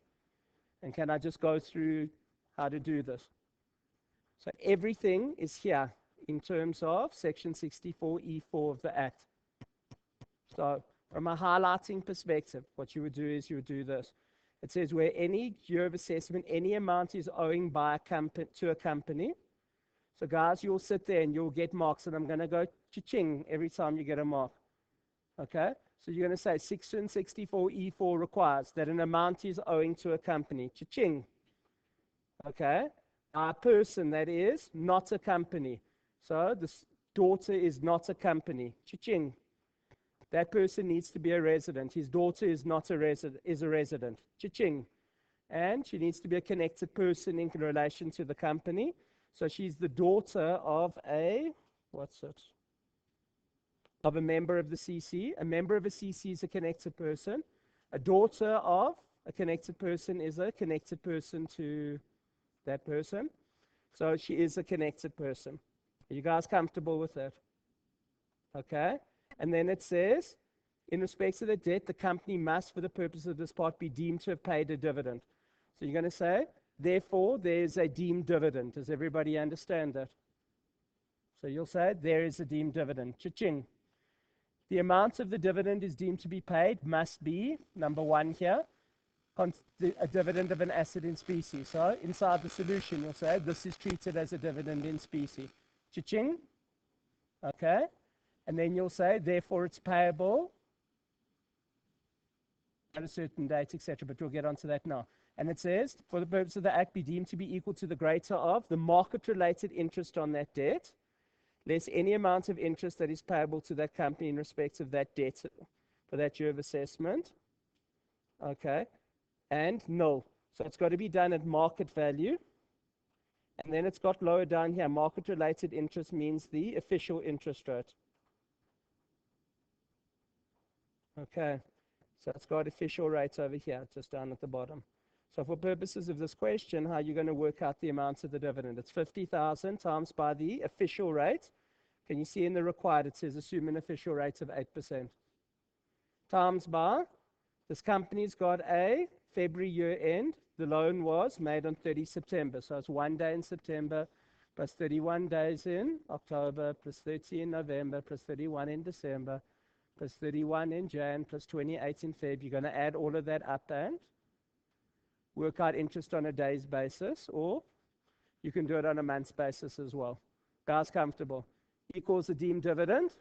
And can I just go through how to do this? So everything is here in terms of section 64E4 of the Act. So from a highlighting perspective, what you would do is you would do this. It says where any year of assessment, any amount is owing by to a company. So guys, you'll sit there and you'll get marks, and I'm going to go cha-ching every time you get a mark. Okay? So you're going to say section 64E4 requires that an amount is owing to a company. Cha-ching. Okay? A person that is not a company. So this daughter is not a company. Cha-ching. That person needs to be a resident. His daughter is not a resident, is a resident. Cha-ching. And she needs to be a connected person in relation to the company. So she's the daughter of a, what's it? Of a member of the CC. A member of a CC is a connected person. A daughter of a connected person is a connected person to that person. So she is a connected person. Are you guys comfortable with that? Okay. And then it says, in respect to the debt, the company must, for the purpose of this part, be deemed to have paid a dividend. So you're going to say, therefore, there's a deemed dividend. Does everybody understand that? So you'll say, there is a deemed dividend. Cha-ching. The amount of the dividend is deemed to be paid must be, number one here, a dividend of an asset in specie. So inside the solution, you'll say, this is treated as a dividend in specie. Cha-ching. Okay. And then you'll say, therefore, it's payable at a certain date, etc. But we'll get onto that now. And it says, for the purpose of the act, be deemed to be equal to the greater of the market-related interest on that debt, less any amount of interest that is payable to that company in respect of that debt for that year of assessment. Okay. And no. So it's got to be done at market value. And then it's got lower down here, market-related interest means the official interest rate. Okay. So it's got official rates over here, just down at the bottom. So for purposes of this question, how are you going to work out the amount of the dividend? It's 50,000 times by the official rate. Can you see in the required, it says assume an official rate of 8%. Times by, this company's got a February year end. The loan was made on 30 September. So it's 1 day in September, plus 31 days in October, plus 30 in November, plus 31 in December, plus 31 in Jan, plus 28 in Feb. You're going to add all of that up and work out interest on a day's basis, or you can do it on a month's basis as well. Guys, comfortable? Equals the deemed dividend.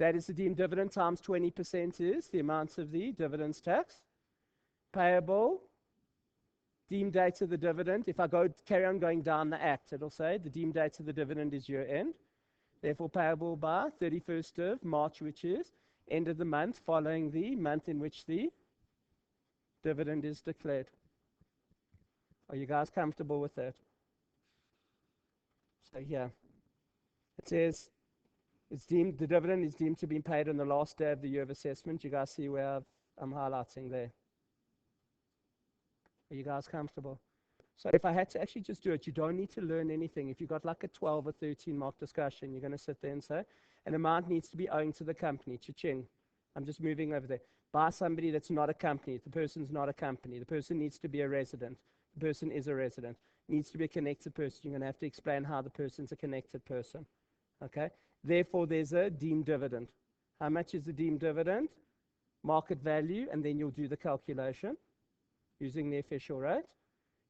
That is the deemed dividend times 20% is the amount of the dividends tax. Payable, deemed date of the dividend. If I carry on going down the act, it'll say the deemed date of the dividend is year end. Therefore payable by 31st of March, which is end of the month following the month in which the dividend is declared. Are you guys comfortable with that? So here, it says the dividend is deemed to be paid on the last day of the year of assessment. You guys see where I'm highlighting there? Are you guys comfortable? So if I had to actually just do it, you don't need to learn anything. If you've got like a 12 or 13 mark discussion, you're going to sit there and say, an amount needs to be owing to the company. Cha-ching. I'm just moving over there. By somebody that's not a company. The person's not a company. The person needs to be a resident. The person is a resident. Needs to be a connected person. You're going to have to explain how the person's a connected person. Okay? Therefore, there's a deemed dividend. How much is the deemed dividend? Market value, and then you'll do the calculation using the official rate.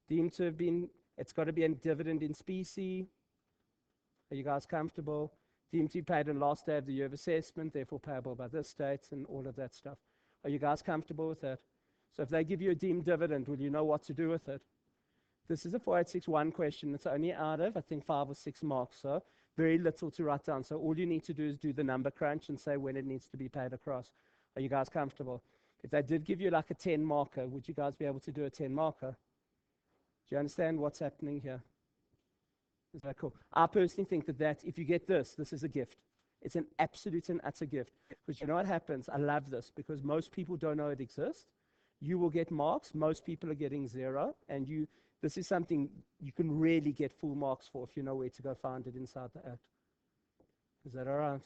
Deemed to have been, it's got to be a dividend in specie. Are you guys comfortable? Deemed to be paid on last day of the year of assessment, therefore payable by this date, and all of that stuff. Are you guys comfortable with that? So if they give you a deemed dividend, will you know what to do with it? This is a 4861 question. It's only out of, I think, 5 or 6 marks, so very little to write down. So all you need to do is do the number crunch and say when it needs to be paid across. Are you guys comfortable? If they did give you like a 10 marker, would you guys be able to do a 10 marker? Do you understand what's happening here? Is that cool? I personally think that if you get this is a gift. It's an absolute and utter gift. Because you know what happens? I love this because most people don't know it exists. You will get marks. Most people are getting 0. And this is something you can really get full marks for if you know where to go find it inside the act. Is that all right?